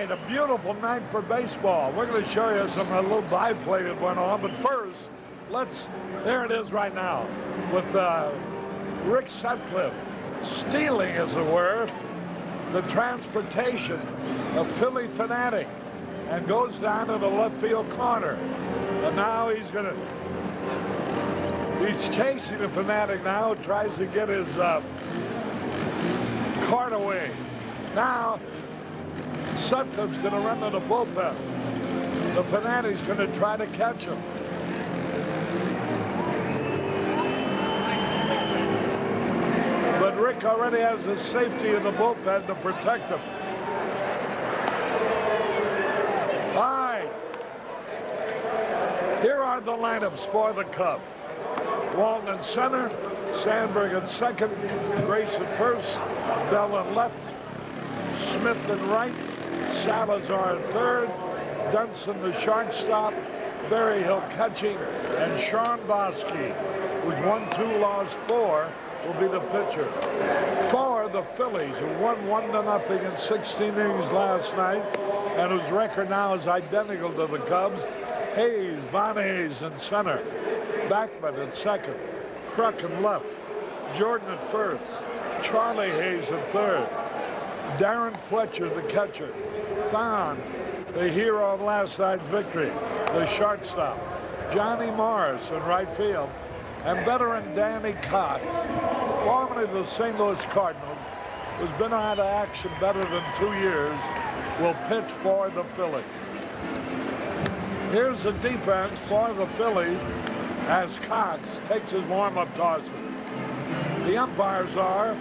right, a beautiful night for baseball. We're going to show you a little biplay that went on, but first, there it is right now, with Rick Sutcliffe stealing, as it were, the transportation of Philly Fanatic, and goes down to the left field corner. And now he's chasing the Fanatic now, tries to get his cart away. Now, Sutcliffe's going to run to the bullpen. The Fanatic's going to try to catch him. But Rick already has the safety in the bullpen to protect him. All right. Here are the lineups for the Cubs. Walton in center, Sandberg at second, Grace at first, Bell at left, Smith in right, Salazar at third, Dunson the shortstop, Berryhill catching, and Shawn Boskie, who's won 2, lost 4, will be the pitcher. For the Phillies, who won 1-0 in 16 innings last night, and whose record now is identical to the Cubs, Hayes, Von Hayes in center, Backman at second, Kruk in left, Jordan at first, Charlie Hayes at third, Darren Fletcher, the catcher, Thon, the hero of last night's victory, the shortstop, Johnny Morris in right field, and veteran Danny Cox, formerly of the St. Louis Cardinals, who's been out of action better than 2 years, will pitch for the Phillies. Here's the defense for the Phillies as Cox takes his warm-up tosses. The umpires are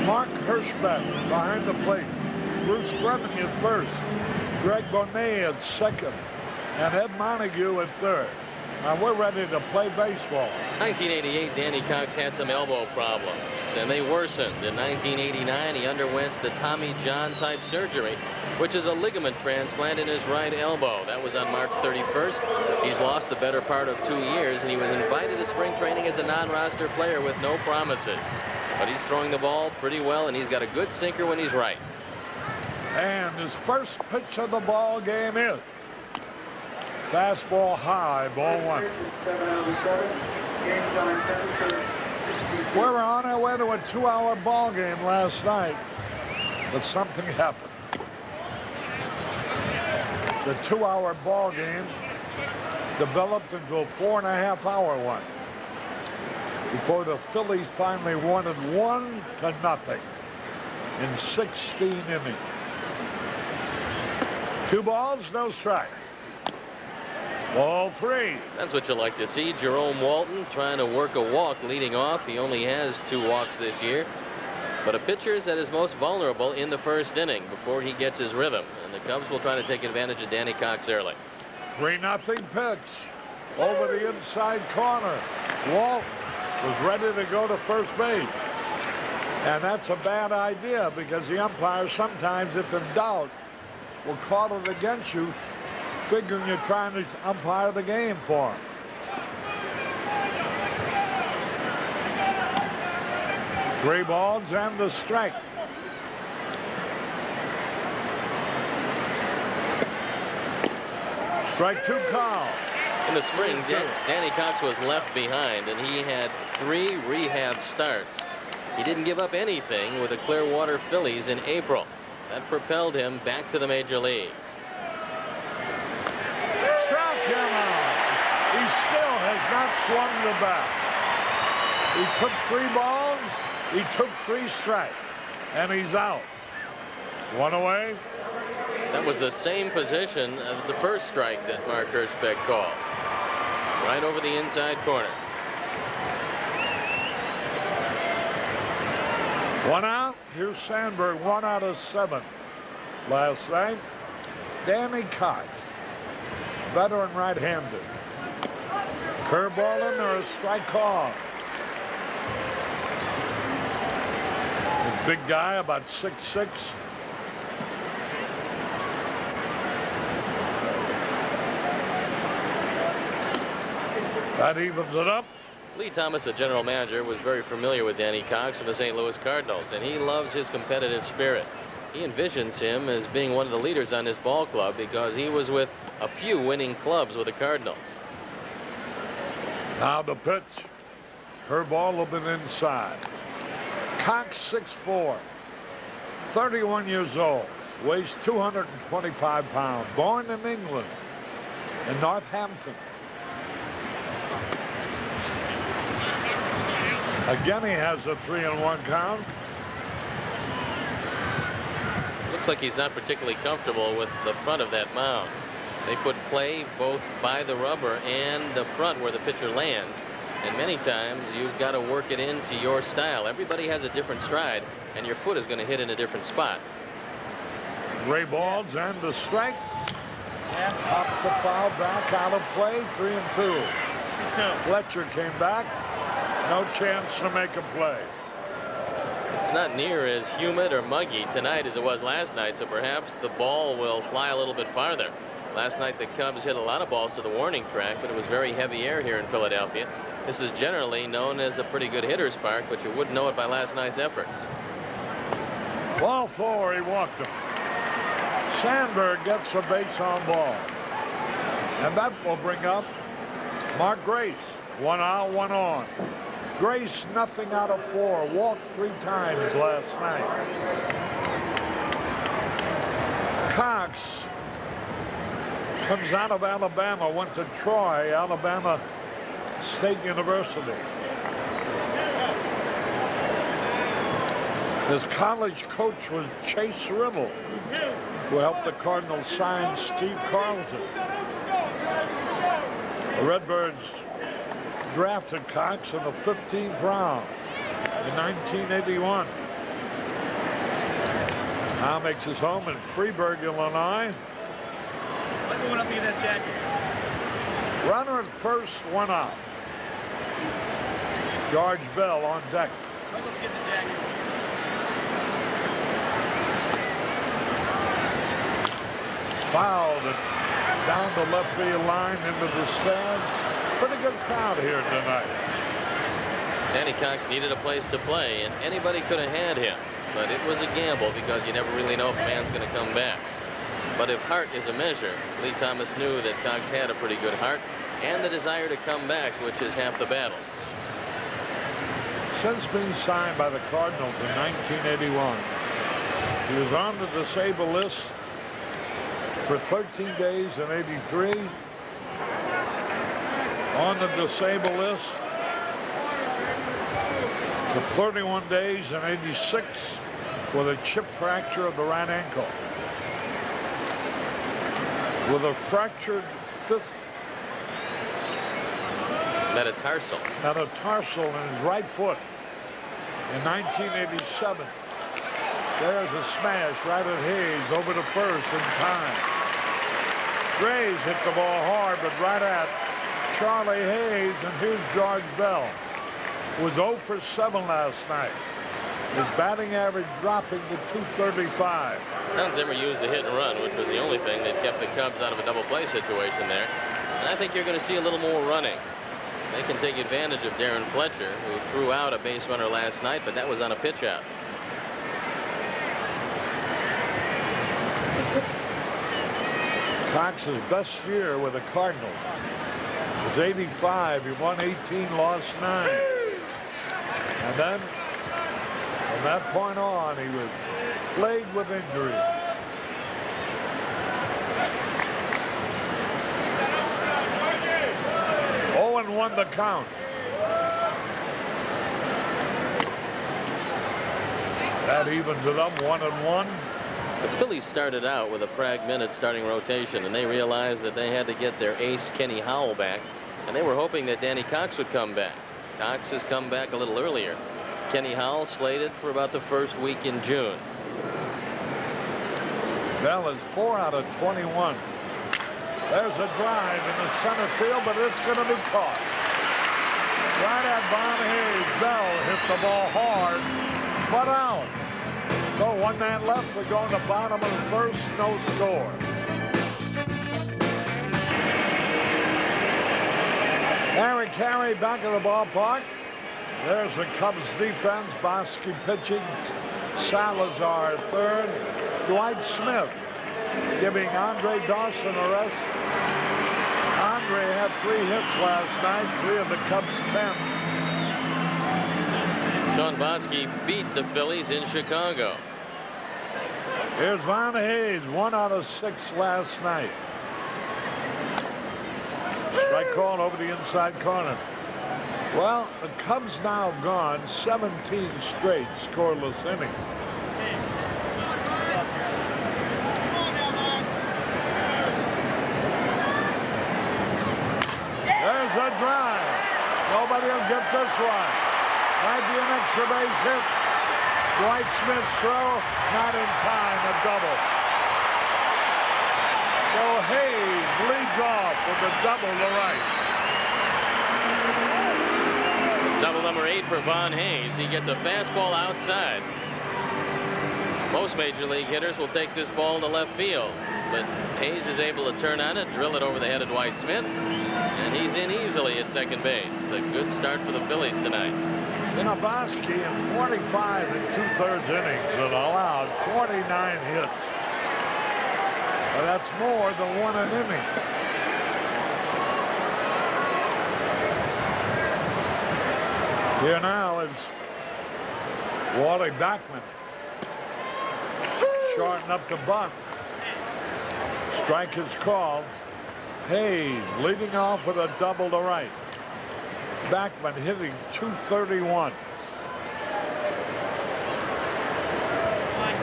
Mark Hirschbeck behind the plate, Bruce Fleming at first, Greg Bonet at second, and Ed Montague at third. Now we're ready to play baseball. 1988, Danny Cox had some elbow problems, and they worsened. In 1989, he underwent the Tommy John type surgery, which is a ligament transplant in his right elbow. That was on March 31st. He's lost the better part of 2 years, and he was invited to spring training as a non-roster player with no promises. But he's throwing the ball pretty well, and he's got a good sinker when he's right. And his first pitch of the ball game is fastball high, ball 1. We were on our way to a 2-hour ball game last night, but something happened. The 2-hour ball game developed into a 4.5-hour one before the Phillies finally won it 1-0 in 16 innings. 2 balls, no strike. Ball 3. That's what you like to see. Jerome Walton trying to work a walk leading off. He only has 2 walks this year. But a pitcher is at his most vulnerable in the first inning before he gets his rhythm. And the Cubs will try to take advantage of Danny Cox early. 3-0 pitch over the inside corner. Walt was ready to go to first base. And that's a bad idea because the umpire sometimes, if in doubt, will call it against you, figuring you're trying to umpire the game for him. Three balls and the strike. Strike 2 call. In the spring, Danny Cox was left behind, and he had 3 rehab starts. He didn't give up anything with the Clearwater Phillies in April. That propelled him back to the major leagues. Struck him out. He still has not swung the bat. He took 3 balls. He took 3 strikes, and he's out. 1 away. That was the same position as the first strike that Mark Hirschbeck called. Right over the inside corner. 1 out. Here's Sandberg, 1 out of 7 last night. Danny Cox, veteran right-handed. Curveball in there, a strike call. A big guy, about 6'6". That evens it up. Lee Thomas, the general manager, was very familiar with Danny Cox from the St. Louis Cardinals, and he loves his competitive spirit. He envisions him as being one of the leaders on this ball club because he was with a few winning clubs with the Cardinals. Now the pitch. Curveball a little bit inside. Cox 6'4", 31 years old, weighs 225 pounds, born in England, in Northampton. Again, he has a 3-1 count. Looks like he's not particularly comfortable with the front of that mound. They put play both by the rubber and the front where the pitcher lands. And many times you've got to work it into your style. Everybody has a different stride, and your foot is going to hit in a different spot. Gray balls and the strike. Up the foul, back out of play, 3-2. Fletcher came back. No chance to make a play. It's not near as humid or muggy tonight as it was last night, so perhaps the ball will fly a little bit farther. Last night the Cubs hit a lot of balls to the warning track, but it was very heavy air here in Philadelphia. This is generally known as a pretty good hitter's park, but you wouldn't know it by last night's efforts. Ball 4, he walked him. Sandberg gets a base on ball. And that will bring up Mark Grace. 1 out, 1 on. Grace, nothing out of 4. Walked 3 times last night. Cox comes out of Alabama, went to Troy, Alabama State University. His college coach was Chase Riddle, who helped the Cardinals sign Steve Carlton. The Redbirds drafted Cox in the 15th round in 1981. Now makes his home in Freeburg, Illinois. Going up to get that jacket. Runner at first, 1 out. George Bell on deck. Let's get the jacket. Fouled it down the left field line into the stands. Pretty good crowd here tonight. Danny Cox needed a place to play, and anybody could have had him. But it was a gamble because you never really know if a man's going to come back. But if heart is a measure, Lee Thomas knew that Cox had a pretty good heart and the desire to come back, which is half the battle. Since being signed by the Cardinals in 1981, he was on the disabled list for 13 days in 83, on the disabled list for 31 days in 86 with a chip fracture of the right ankle. With a fractured fifth metatarsal in his right foot in 1987. There's a smash right at Hayes over to first in time. Graves hit the ball hard, but right at Charlie Hayes, and here's George Bell, who was 0 for 7 last night. His batting average dropping to 235. Don Zimmer used the hit and run, which was the only thing that kept the Cubs out of a double play situation there. And I think you're going to see a little more running. They can take advantage of Darren Fletcher, who threw out a base runner last night, but that was on a pitch out. Cox's best year with the Cardinals was 85. He won 18, lost 9. And then from that point on, he was plagued with injuries. And 1 the count. That evens it up, 1-1. The Phillies started out with a fragmented starting rotation, and they realized that they had to get their ace Kenny Howell back, and they were hoping that Danny Cox would come back. Cox has come back a little earlier. Kenny Howell slated for about the first week in June. Bell is 4 out of 21. There's a drive in the center field, but it's going to be caught. Right at Von Hayes. Bell hit the ball hard, but out. So 1 man left. We're going to bottom of the first. No score. Harry Carey back at the ballpark. There's the Cubs defense. Boskie pitching. Salazar at third. Dwight Smith giving Andre Dawson a rest. Andre had 3 hits last night, 3 of the Cubs' 10. Shawn Boskie beat the Phillies in Chicago. Here's Von Hayes, 1 out of 6 last night. Strike called over the inside corner. Well, the Cubs now gone 17 straight scoreless innings. There's a drive. Nobody will get this one. Might be an extra base hit. Dwight Smith's throw, not in time, a double. So Hayes leads off with a double to right. It's double number 8 for Von Hayes. He gets a fastball outside. Most major league hitters will take this ball to left field, but Hayes is able to turn on it, drill it over the head of Dwight Smith, and he's in easily at second base. A good start for the Phillies tonight. You know, Boskie in 45 2/3 innings and allowed 49 hits. Well, that's more than 1 an inning. Here now is Wally Backman. Shorten up the bunt. Strike is called. Hayes leading off with a double to right. Backman hitting .231.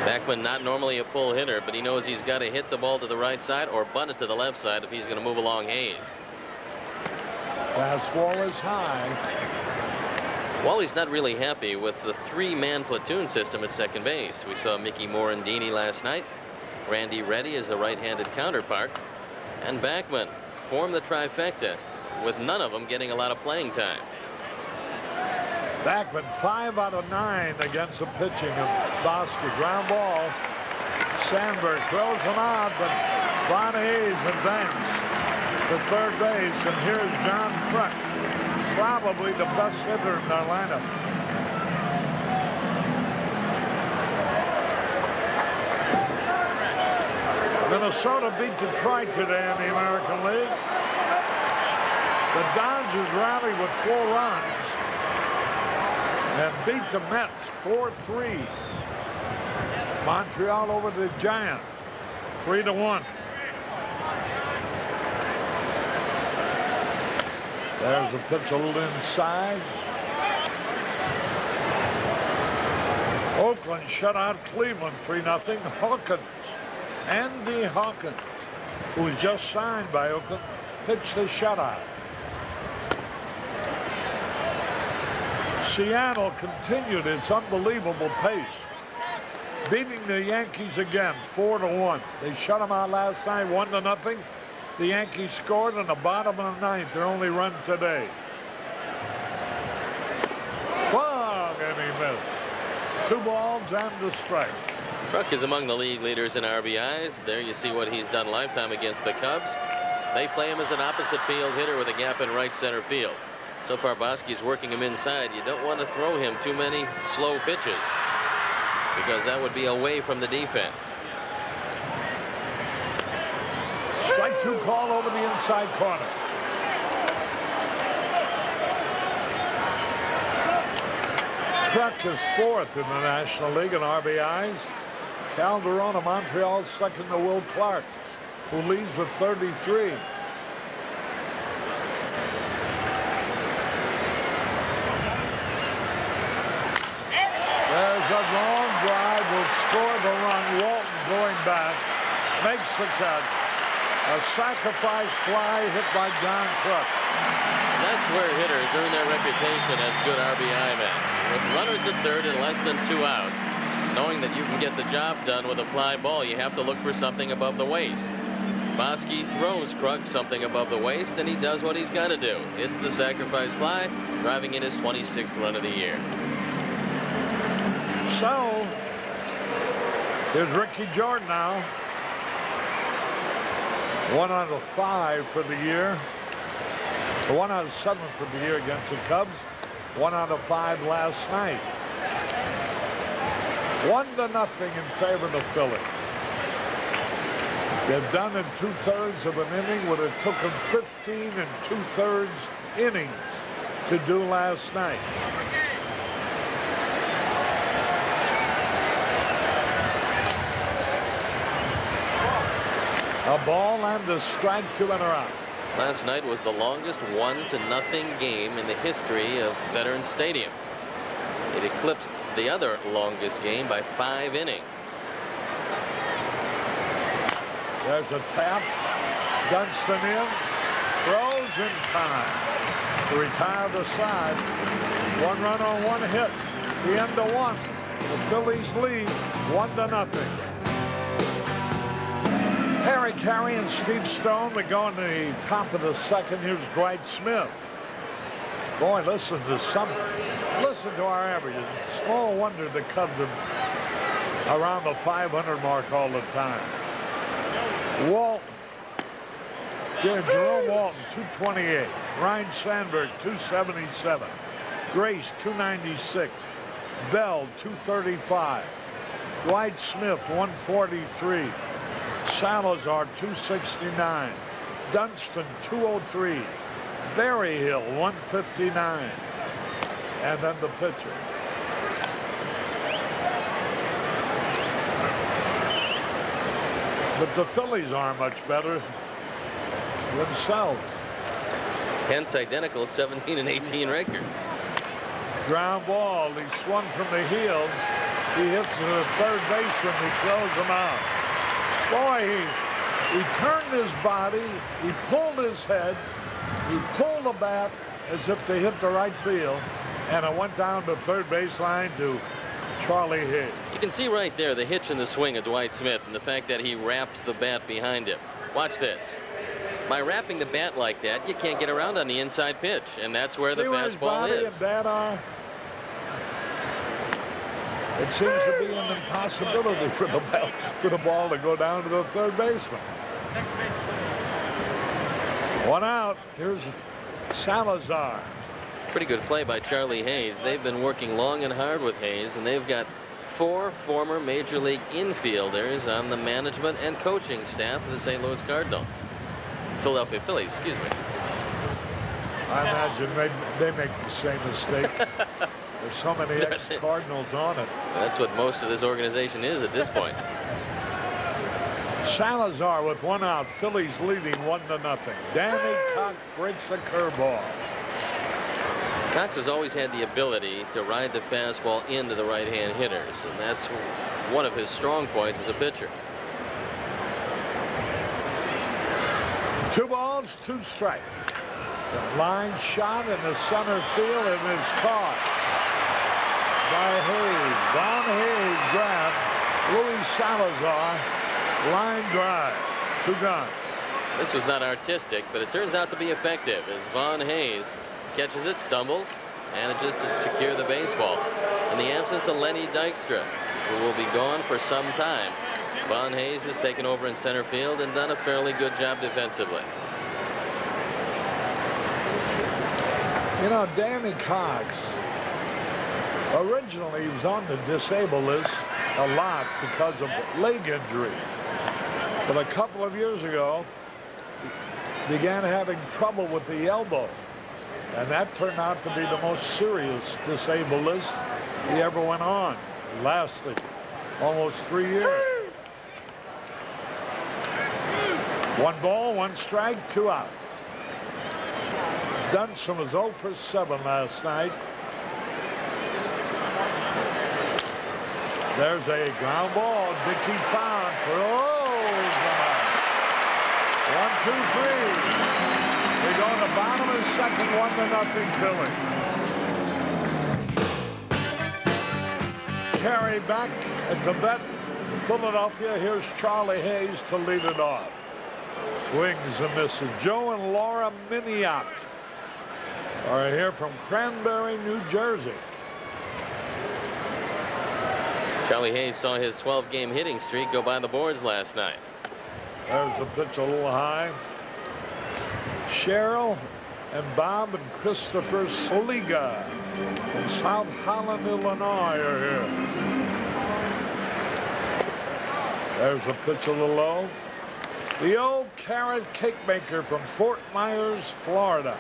Backman not normally a full hitter, but he knows he's got to hit the ball to the right side or bunt it to the left side if he's going to move along Hayes. Fastball is high. Wally's not really happy with the 3-man platoon system at second base. We saw Mickey Morandini last night. Randy Reddy is the right-handed counterpart. And Backman formed the trifecta, with none of them getting a lot of playing time. Backman 5 out of 9 against the pitching of Boskie. Ground ball. Sandberg throws him out, but Von Hayes advances to third base. And here's John Kruk, probably the best hitter in their lineup. Minnesota beat Detroit today in the American League. The Dodgers rallied with 4 runs and beat the Mets 4-3. Montreal over the Giants 3-1. There's a pitch a little inside. Oakland shut out Cleveland 3-0. Hawkins, Andy Hawkins, who was just signed by Oakland, pitched the shutout. Seattle continued its unbelievable pace, beating the Yankees again 4-1. They shut them out last night 1-0. The Yankees scored in the bottom of the 9th, their only run today. Swung and he missed. 2 balls and a strike. Kruk is among the league leaders in RBIs. There you see what he's done lifetime against the Cubs. They play him as an opposite field hitter with a gap in right center field. So far, Boskie's working him inside. You don't want to throw him too many slow pitches because that would be away from the defense. Strike 2 call over the inside corner. Kruk is 4th in the National League in RBIs. Calderon of Montreal second to Will Clark, who leads with 33. There's a long drive, will score the run. Walton going back, makes the cut. A sacrifice fly hit by John Kruk. That's where hitters earn their reputation as good RBI men. With runners at third and less than 2 outs, knowing that you can get the job done with a fly ball, you have to look for something above the waist. Boskie throws Kruk something above the waist, and he does what he's got to do. It's the sacrifice fly, driving in his 26th run of the year. So, here's Ricky Jordan now. 1 out of 5 for the year. 1 out of 7 for the year against the Cubs. 1 out of 5 last night. 1-0 in favor of the Phillies. They're done in 2/3 of an inning what it took them 15 2/3 innings to do last night. A ball and a strike, 2 and a out. Last night was the longest 1-0 game in the history of Veterans Stadium. It eclipsed the other longest game by 5 innings. There's a tap. Dunston in. Throws in time to retire the side. 1 run on 1 hit. The end of 1. The Phillies lead 1-0. Harry Carey and Steve Stone. We go in the top of the second. Here's Dwight Smith. Boy, listen to our averages. Small wonder the Cubs are around the 500 mark all the time. Jerome Walton, 228. Ryan Sandberg, 277. Grace, 296. Bell, 235. Dwight Smith, 143. Salazar, 269. Dunston, 203. Berryhill, 159. And then the pitcher. But the Phillies aren't much better themselves. Hence identical 17-18 records. Ground ball. He swung from the heel. He hits the third baseman. He throws him out. Boy, he turned his body. He pulled his head. He pulled the bat as if to hit the right field. And it went down the third baseline to Charlie Hayes. You can see right there the hitch in the swing of Dwight Smith and the fact that he wraps the bat behind him. Watch this. By wrapping the bat like that, you can't get around on the inside pitch, and that's where the fastball is. And bat are. It seems to be an impossibility for the ball to go down to the third baseman. 1 out. Here's Salazar. Pretty good play by Charlie Hayes. They've been working long and hard with Hayes, and they've got 4 former Major League infielders on the management and coaching staff of the St. Louis Cardinals. Philadelphia Phillies, excuse me. I imagine they make the same mistake. There's so many ex-Cardinals on it. That's what most of this organization is at this point. Salazar with 1 out. Phillies leading 1-0. Danny Cox breaks a curveball. Cox has always had the ability to ride the fastball into the right-hand hitters, and that's one of his strong points as a pitcher. 2 balls, 2 strikes. The line shot in the center field, and it's caught by Hayes. Von Hayes grabbed Luis Salazar. Line drive. 2 gone. This was not artistic, but it turns out to be effective as Von Hayes catches it, stumbles, manages to secure the baseball. In the absence of Lenny Dykstra, who will be gone for some time, Von Hayes has taken over in center field and done a fairly good job defensively. You know, Danny Cox, originally he was on the disabled list a lot because of leg injury. But a couple of years ago, he began having trouble with the elbow. And that turned out to be the most serious disabled list he ever went on. It lasted almost 3 years. 1 ball, 1 strike, 2 out. Dunston was 0 for 7 last night. There's a ground ball. Dickey found for 1, 2, 3. We go in the bottom of the second, 1-0 Philly. Carey back at the bat. Philadelphia. Here's Charlie Hayes to lead it off. Swings and misses. Joe and Laura Miniot are here from Cranberry, New Jersey. Charlie Hayes saw his 12-game hitting streak go by the boards last night. There's the pitch a little high. Cheryl and Bob and Christopher Saliga from South Holland, Illinois are here. There's a pitch a little low. The old carrot cake maker from Fort Myers, Florida.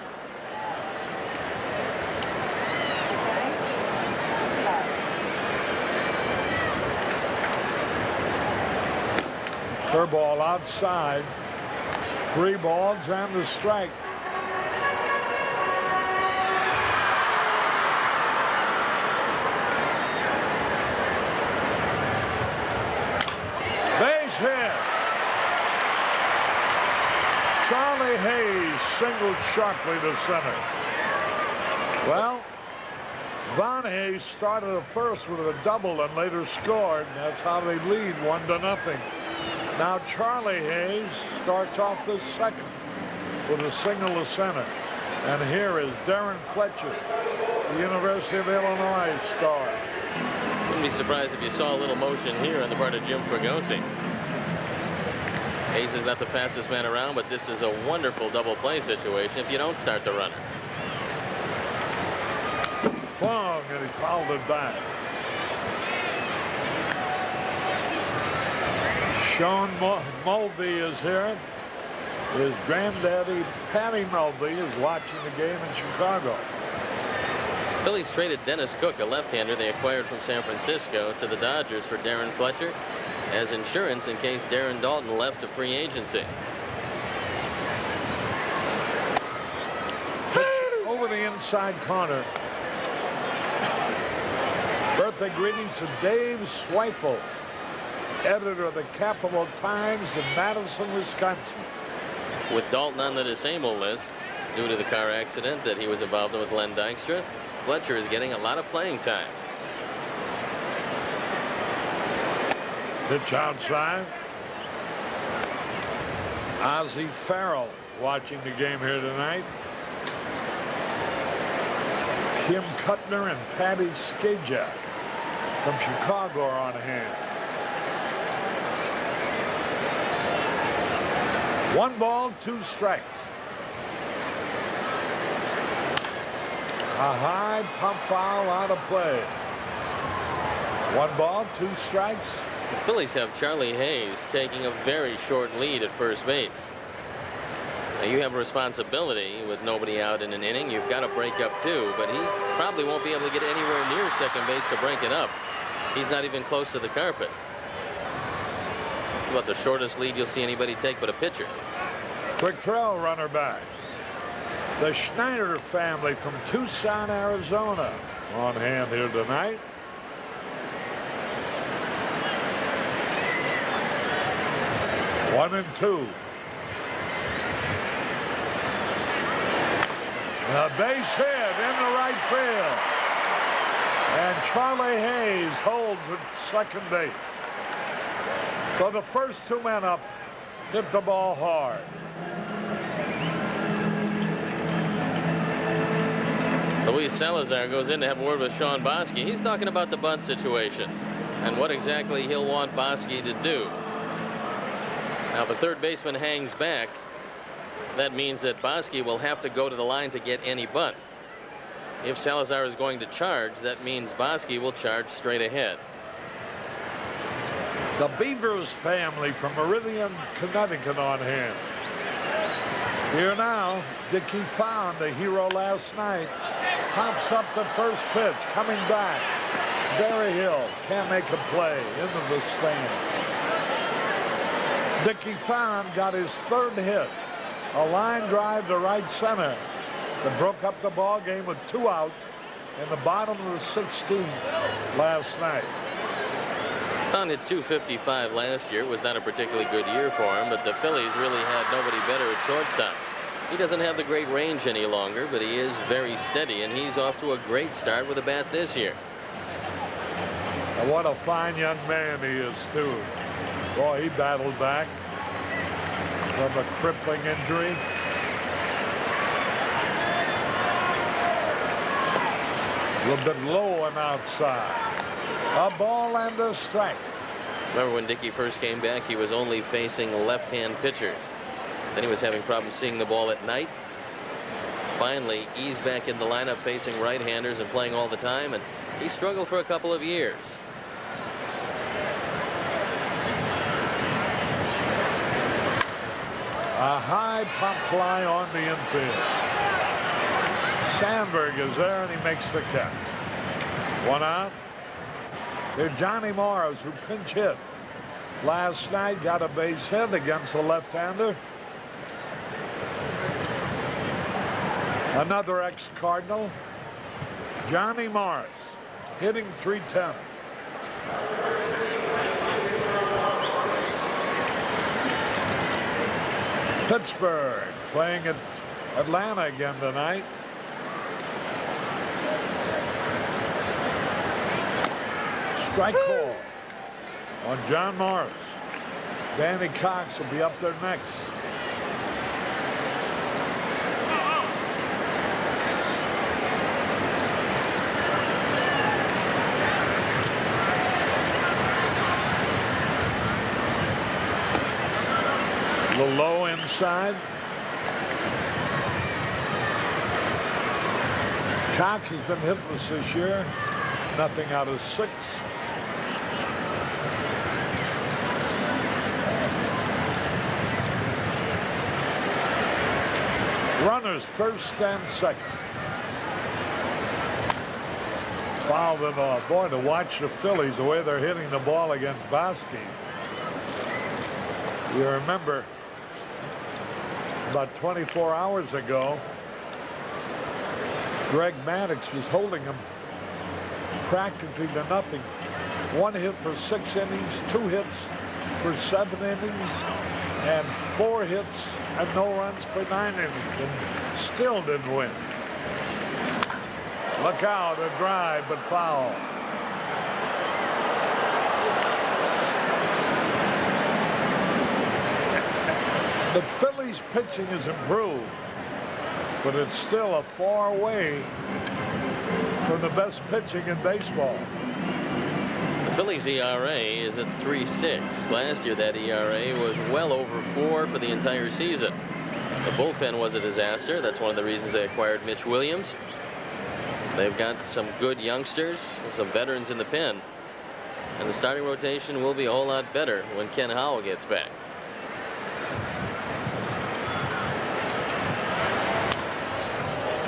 Curveball outside. 3 balls and a strike. Base hit. Charlie Hayes singled sharply to center. Well, Von Hayes started at first with a double and later scored. That's how they lead 1-0. Now Charlie Hayes starts off the second with a single to center. And here is Darren Fletcher, the University of Illinois star. Wouldn't be surprised if you saw a little motion here on the part of Jim Fregosi. Hayes is not the fastest man around, but this is a wonderful double play situation if you don't start the runner. Long, and he fouled it back. Shawn Mulvey is here. His granddaddy, Patty Mulvey, is watching the game in Chicago. Phillies traded Dennis Cook, a left-hander they acquired from San Francisco, to the Dodgers for Darren Fletcher as insurance in case Darren Daulton left to free agency. Over the inside corner. Birthday greetings to Dave Zweifel, editor of the Capital Times in Madison, Wisconsin. With Daulton on the disabled list due to the car accident that he was involved in with Len Dykstra, Fletcher is getting a lot of playing time. Pitch outside. Ozzie Farrell watching the game here tonight. Kim Kuttner and Patty Skajak from Chicago are on hand. 1 ball, 2 strikes. A high pump foul out of play. 1 ball, 2 strikes. The Phillies have Charlie Hayes taking a very short lead at first base. Now you have a responsibility with nobody out in an inning. You've got to break up 2, but he probably won't be able to get anywhere near second base to break it up. He's not even close to the carpet. It's about the shortest lead you'll see anybody take but a pitcher. Quick throw, runner back. The Schneider family from Tucson, Arizona, on hand here tonight. One and 2. A base hit in the right field. And Charlie Hayes holds at second base. So the first 2 men up hit the ball hard. Luis Salazar goes in to have a word with Shawn Boskie. He's talking about the bunt situation and what exactly he'll want Boskie to do. Now, if the third baseman hangs back, that means that Boskie will have to go to the line to get any bunt. If Salazar is going to charge, that means Boskie will charge straight ahead. The Beavers family from Meridian, Connecticut on hand. Here now, Dickie found a hero last night. Pops up the first pitch, coming back. Barry Hill can't make a play into the stand. Dickie Fond got his 3rd hit. A line drive to right center that broke up the ball game with 2 out in the bottom of the 16th last night. Fond hit .255 last year. It was not a particularly good year for him, but the Phillies really had nobody better at shortstop. He doesn't have the great range any longer, but he is very steady, and he's off to a great start with a bat this year. And what a fine young man he is, too. Boy, he battled back from a crippling injury. A little bit low and outside. A ball and a strike. Remember when Dickie first came back, he was only facing left-hand pitchers. Then he was having problems seeing the ball at night. Finally eased back in the lineup facing right-handers and playing all the time, and he struggled for a couple of years. high pop fly on the infield. Sandberg is there, and he makes the catch. 1 out. Here's Johnny Morris, who pinch hit last night, got a base hit against the left-hander. Another ex-Cardinal, Johnny Morris, hitting .310. Pittsburgh playing at Atlanta again tonight. Strike call on John Morris. Danny Cox will be up there next. A little low inside. Cox has been hitless this year. Nothing out of 6. Runners first and second. Fouled it off. Boy, to watch the Phillies, the way they're hitting the ball against Boskie. You remember about 24 hours ago, Greg Maddux was holding him practically to nothing. 1 hit for 6 innings, 2 hits for 7 innings, and 4 hits and no runs for 9 innings, and still didn't win. Look out, a drive, but foul. The Phillies pitching has improved, but it's still a far way from the best pitching in baseball. The Phillies ERA is at 3.6. Last year that ERA was well over 4 for the entire season. The bullpen was a disaster. That's one of the reasons they acquired Mitch Williams. They've got some good youngsters, some veterans in the pen, and the starting rotation will be a whole lot better when Ken Howell gets back.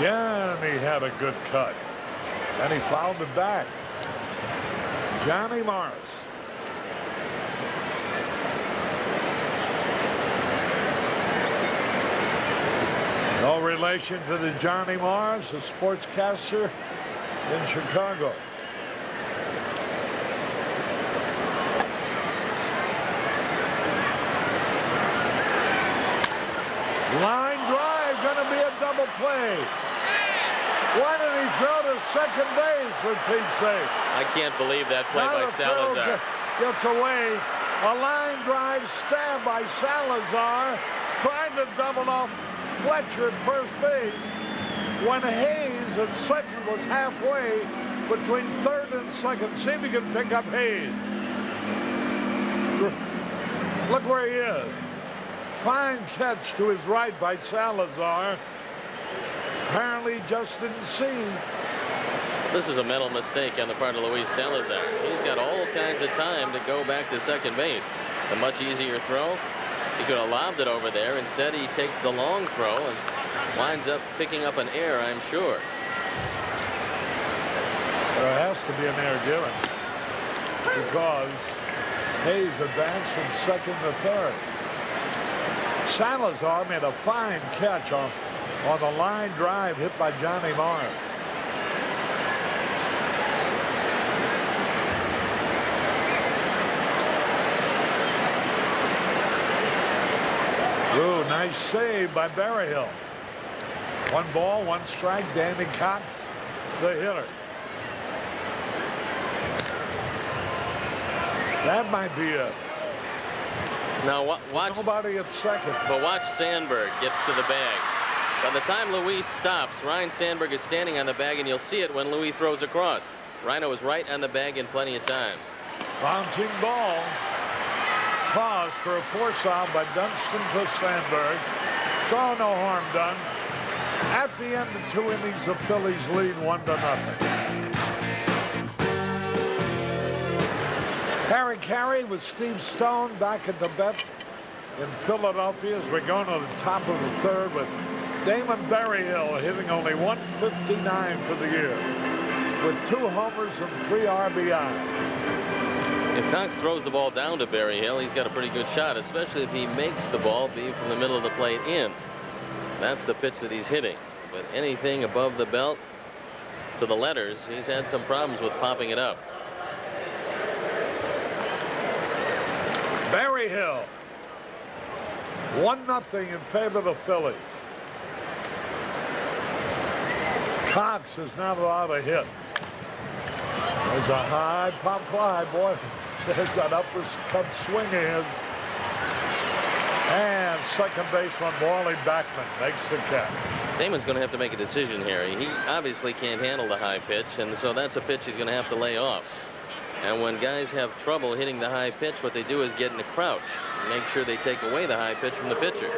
Yeah, and he had a good cut, and he fouled it back. Johnny Morris. No relation to the Johnny Morris, a sportscaster in Chicago. Line drive, going to be a double play. Why did he throw to second base, for Pete's sake? I can't believe that play by Salazar. Gets away. A line drive stab by Salazar, trying to double off Fletcher at first base when Hayes at second was halfway between third and second. See if he can pick up Hayes. Look where he is. Fine catch to his right by Salazar. Apparently just didn't see. This is a mental mistake on the part of Luis Salazar. He's got all kinds of time to go back to second base. A much easier throw. He could have lobbed it over there. Instead, he takes the long throw and winds up picking up an error, I'm sure. There has to be an error given because Hayes advanced from second to third. Salazar made a fine catch on the line drive hit by Johnny Morris. Ooh, nice save by Berryhill. 1 ball, 1 strike. Danny Cox, the hitter. That might be a... Now watch. Nobody at second. But watch Sandberg get to the bag. By the time Luis stops, Ryne Sandberg is standing on the bag, and you'll see it when Luis throws across. Rhino was right on the bag in plenty of time. Bouncing ball. Toss for a force out by Dunston to Sandberg. So no harm done. At the end of 2 innings, the Phillies lead 1-0. Harry Carey with Steve Stone back at the in Philadelphia as we go to the top of the third with Damon Berryhill hitting only 159 for the year with 2 homers and 3 RBI. If Cox throws the ball down to Berryhill, he's got a pretty good shot, especially if he makes the ball be from the middle of the plate in. That's the pitch that he's hitting. But anything above the belt to the letters, he's had some problems with popping it up. Berryhill, 1-0 in favor of the Phillies. Cox is not allowed a hit. There's a high pop fly, boy. There's that uppercut swing of his. And second baseman Wally Backman makes the catch. Damon's going to have to make a decision here. He obviously can't handle the high pitch, and so that's a pitch he's going to have to lay off. And when guys have trouble hitting the high pitch, what they do is get in a crouch. Make sure they take away the high pitch from the pitcher.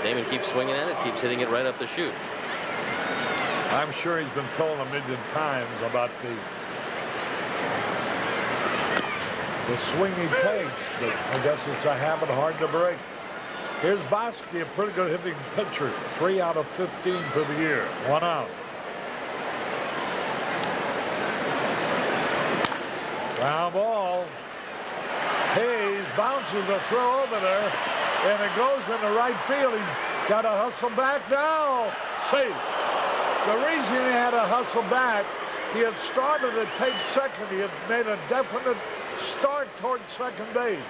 Damon keeps swinging at it, keeps hitting it right up the chute. I'm sure he's been told a million times about the swing he takes, but I guess it's a habit hard to break. Here's Boskie, a pretty good hitting pitcher. 3 out of 15 for the year. 1 out. Ground ball. Hayes bounces a throw over there, and it goes into right field. He's got to hustle back now. Safe. The reason he had to hustle back, he had started to take second. He had made a definite start towards second base.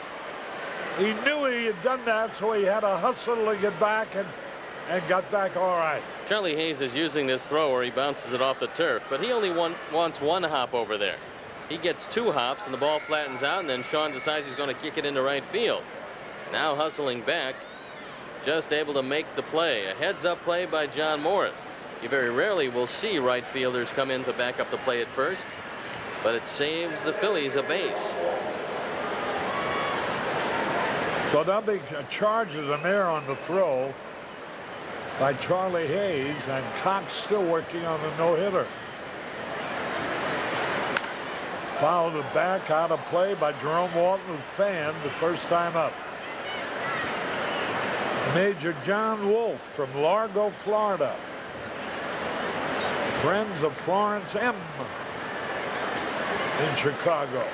He knew he had done that, so he had to hustle to get back and got back all right. Charlie Hayes is using this throw where he bounces it off the turf, but he only wants 1 hop over there. He gets 2 hops and the ball flattens out, and then Shawn decides he's going to kick it into right field. Now hustling back, just able to make the play. A heads-up play by John Morris. You very rarely will see right fielders come in to back up the play at first, but it saves the Phillies a base. So there'll be charges in there on the throw by Charlie Hayes, and Cox still working on the no-hitter. Fouled it back, out of play by Jerome Walton, who fanned the first time up. Major John Wolf from Largo, Florida. Friends of Florence M. in Chicago.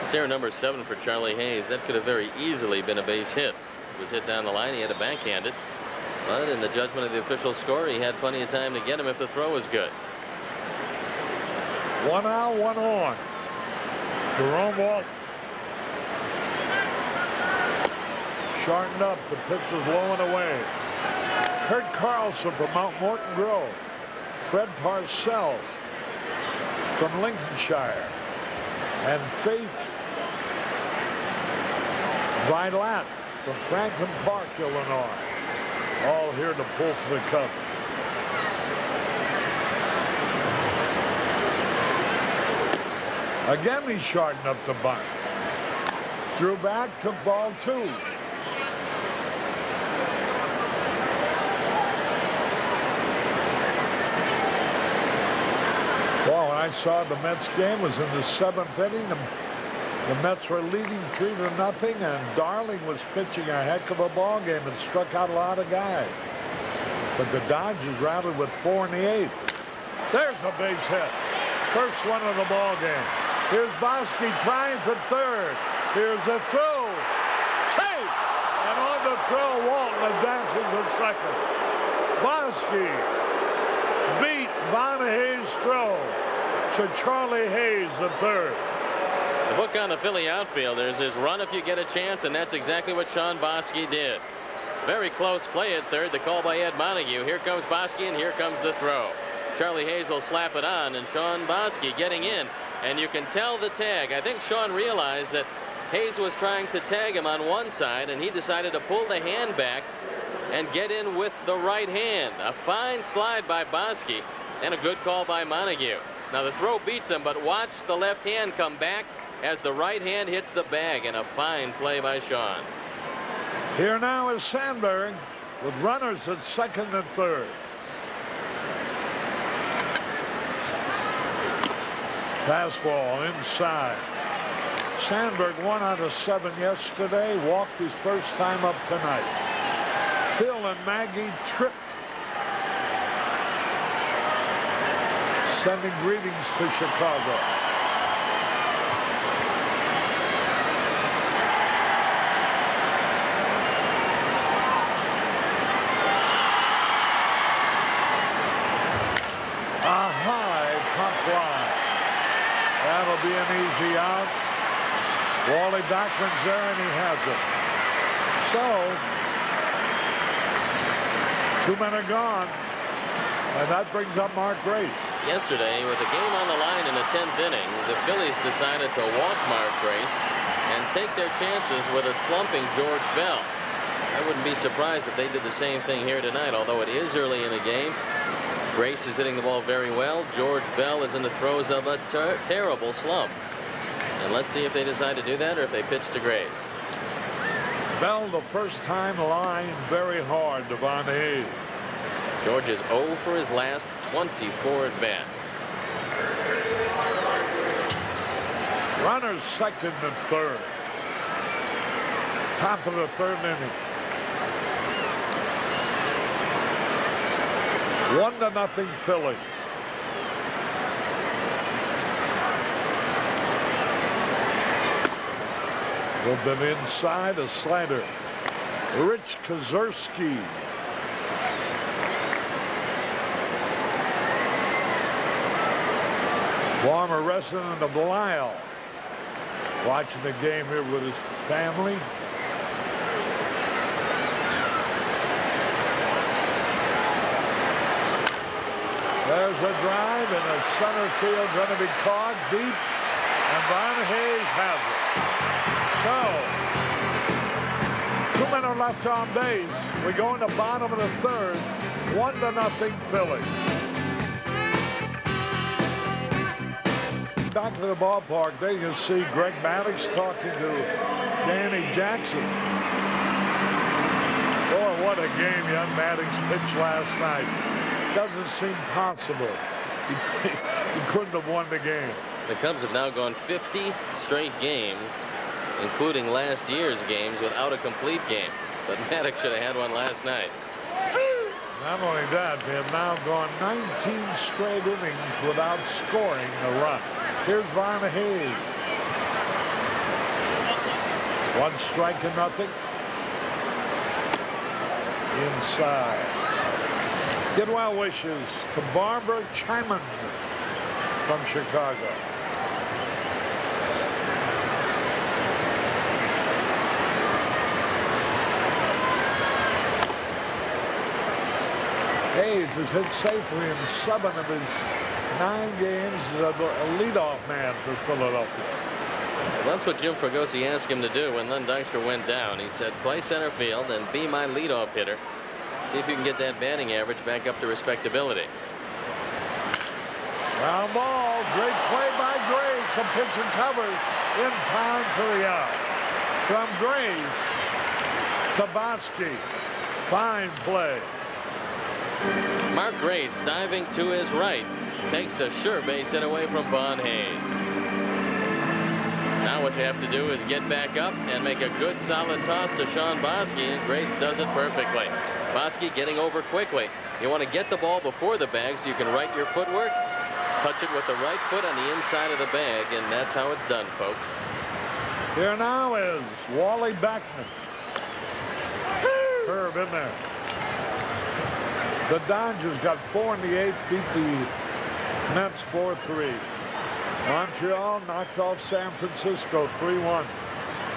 It's error number 7 for Charlie Hayes. That could have very easily been a base hit. It was hit down the line. He had to backhand it. But in the judgment of the official score, he had plenty of time to get him if the throw was good. 1 out, 1 on. Jerome Walton. Shortened up. The pitch was low and away. Kurt Carlson from Mount Morton Grove. Fred Parcells from Lincolnshire. And Faith Vilat from Franklin Park, Illinois. All here to pull for the Cubs. Again, he shortened up the bunt. Drew back, took ball 2. Well, when I saw the Mets game, was in the 7th inning. The Mets were leading 3-0, and Darling was pitching a heck of a ball game and struck out a lot of guys. But the Dodgers rallied with 4 in the 8th. There's a base hit. First one of the ball game. Here's Boskie trying for third. Here's a throw. Safe! And on the throw, Walton advances to second. Boskie beat Von Hayes' throw to Charlie Hayes, the third. The book on the Philly outfielders is run if you get a chance, and that's exactly what Shawn Boskie did. Very close play at third. The call by Ed Montague. Here comes Boskie, and here comes the throw. Charlie Hayes will slap it on, and Shawn Boskie getting in. And you can tell the tag. I think Shawn realized that Hayes was trying to tag him on one side, and he decided to pull the hand back and get in with the right hand. A fine slide by Boskie, and a good call by Montague. Now the throw beats him, but watch the left hand come back as the right hand hits the bag, and a fine play by Shawn. Here now is Sandberg with runners at second and third. Fastball inside. Sandberg 1 out of 7 yesterday. Walked his first time up tonight. Phil and Maggie tripped. Sending greetings to Chicago. A high pop fly. That'll be an easy out. Wally Backman's there, and he has it. So, 2 men are gone. And that brings up Mark Grace. Yesterday, with the game on the line in the 10th inning, the Phillies decided to walk Mark Grace and take their chances with a slumping George Bell. I wouldn't be surprised if they did the same thing here tonight, although it is early in the game. Grace is hitting the ball very well. George Bell is in the throes of a terrible slump. And let's see if they decide to do that or if they pitch to Grace. Bell, the first time, lying very hard to Von Hayes. George is 0 for his last 24 at-bats. Runners second and third. Top of the 3rd inning. 1-0 Phillies. A little bit inside, a slider. Rich Kozerski. Former resident of Lyle. Watching the game here with his family. There's a drive in the center field, going to be caught deep, and Von Hayes has it. So, 2 men are left on base. We go in the bottom of the 3rd, 1-0 Phillies. Back to the ballpark, there you see Greg Maddux talking to Danny Jackson. Boy, what a game young Maddux pitched last night. Doesn't seem possible. He couldn't have won the game. The Cubs have now gone 50 straight games, including last year's games, without a complete game. But Maddux should have had one last night. Not only that, they have now gone 19 straight innings without scoring a run. Here's Von Hayes. 1 strike to nothing. Inside. Get well wishes to Barbara Chapman from Chicago. Hayes has hit safely in 7 of his 9 games as a leadoff man for Philadelphia. Well, that's what Jim Fregosi asked him to do when Len Dykstra went down. He said, play center field and be my leadoff hitter. See if you can get that batting average back up to respectability. Ground ball. Great play by Grace. Some pitch and covers in time for the out. From Grace to Boskie. Fine play. Mark Grace diving to his right takes a sure base hit away from Von Hayes. Now what you have to do is get back up and make a good solid toss to Shawn Boskie, and Grace does it perfectly. Boskie getting over quickly. You want to get the ball before the bag so you can right your footwork. Touch it with the right foot on the inside of the bag, and that's how it's done, folks. Here now is Wally Backman. Curve in there. The Dodgers got 4 in the 8th, beat the Mets 4-3. Montreal knocked off San Francisco 3-1.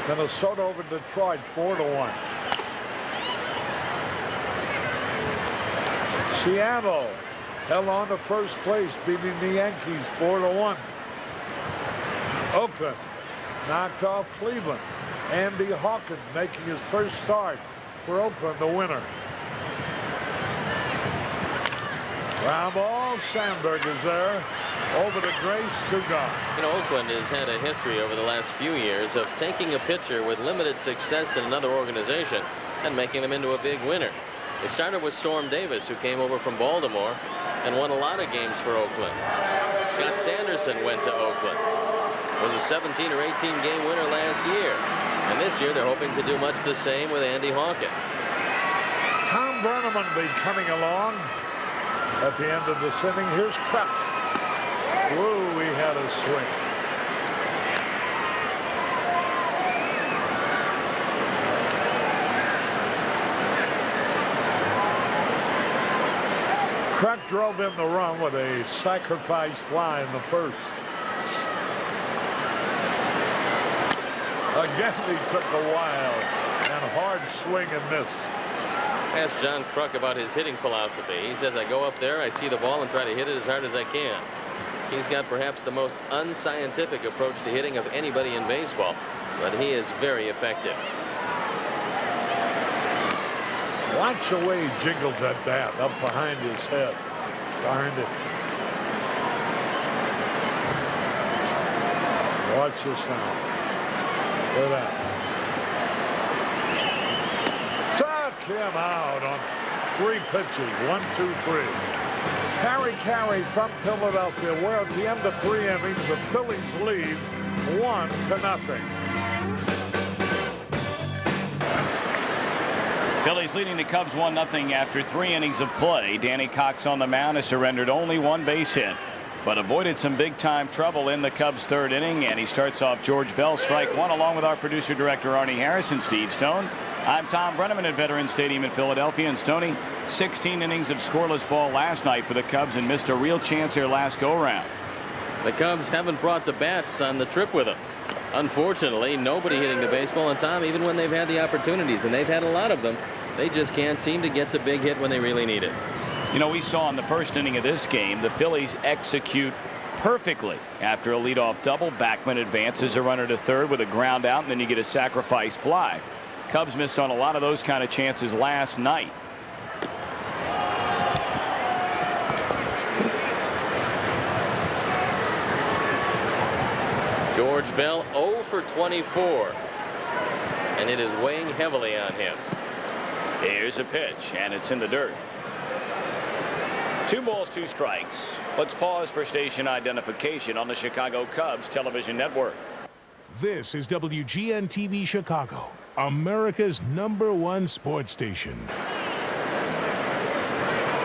Minnesota over Detroit 4-1. Seattle held on to first place, beating the Yankees 4-1. Oakland knocked off Cleveland. Andy Hawkins making his first start for Oakland, the winner. Ground ball. Sandberg is there. Over to Grace, 2 gone. You know, Oakland has had a history over the last few years of taking a pitcher with limited success in another organization and making them into a big winner. It started with Storm Davis, who came over from Baltimore and won a lot of games for Oakland. Scott Sanderson went to Oakland. was a 17 or 18 game winner last year. And this year they're hoping to do much the same with Andy Hawkins. Tom Brenneman be coming along at the end of this inning. Here's Kruk. Whoa, he had a swing. Kruk drove in the run with a sacrifice fly in the first. Again, he took a wild and hard swing and miss. Asked John Kruk about his hitting philosophy. He says, I go up there, I see the ball, and try to hit it as hard as I can. He's got perhaps the most unscientific approach to hitting of anybody in baseball, but he is very effective. Watch the way he jiggles that bat up behind his head. Darned it. Watch this now. Look at that. Took him out on 3 pitches. 1, 2, 3. Carry from Philadelphia. We're at the end of 3 innings. The Phillies lead 1-0. Phillies leading the Cubs 1-0 after 3 innings of play. Danny Cox on the mound has surrendered only 1 base hit, but avoided some big-time trouble in the Cubs' 3rd inning. And he starts off George Bell, strike 1, along with our producer-director Arnie Harris and Steve Stone. I'm Tom Brenneman at Veterans Stadium in Philadelphia. And Stoney, 16 innings of scoreless ball last night for the Cubs and missed a real chance here last go-around. The Cubs haven't brought the bats on the trip with them. Unfortunately, nobody hitting the baseball. And Tom, even when they've had the opportunities, and they've had a lot of them, they just can't seem to get the big hit when they really need it. You know, we saw in the first inning of this game, the Phillies execute perfectly. After a leadoff double, Backman advances a runner to third with a ground out, and then you get a sacrifice fly. Cubs missed on a lot of those kind of chances last night. George Bell 0 for 24, and it is weighing heavily on him. Here's a pitch, and it's in the dirt. 2 balls, 2 strikes. Let's pause for station identification on the Chicago Cubs television network. This is WGN TV Chicago, America's #1 sports station.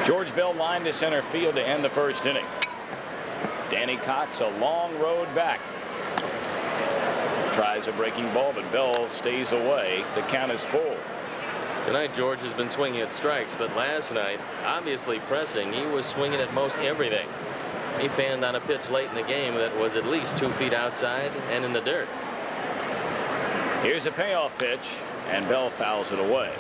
George Bell lined to center field to end the first inning. Danny Cox a long road back. Tries a breaking ball, but Bell stays away. The count is full. Tonight, George has been swinging at strikes, but last night, obviously pressing, he was swinging at most everything. He fanned on a pitch late in the game that was at least 2 feet outside and in the dirt. Here's a payoff pitch, and Bell fouls it away.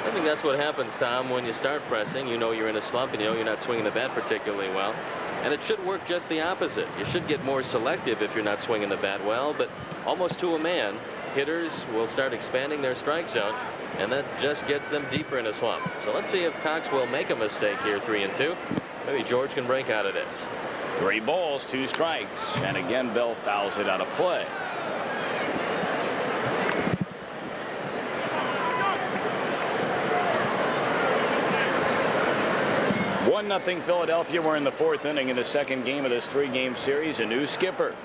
I think that's what happens, Tom, when you start pressing. You know you're in a slump, and you know you're not swinging the bat particularly well. And it should work just the opposite. You should get more selective if you're not swinging the bat well, but almost to a man, hitters will start expanding their strike zone, and that just gets them deeper in a slump. So let's see if Cox will make a mistake here, 3-2. Maybe George can break out of this. 3 balls, 2 strikes, and again Bell fouls it out of play. Nothing Philadelphia. We're in the 4th inning in the 2nd game of this 3-game series. A new skipper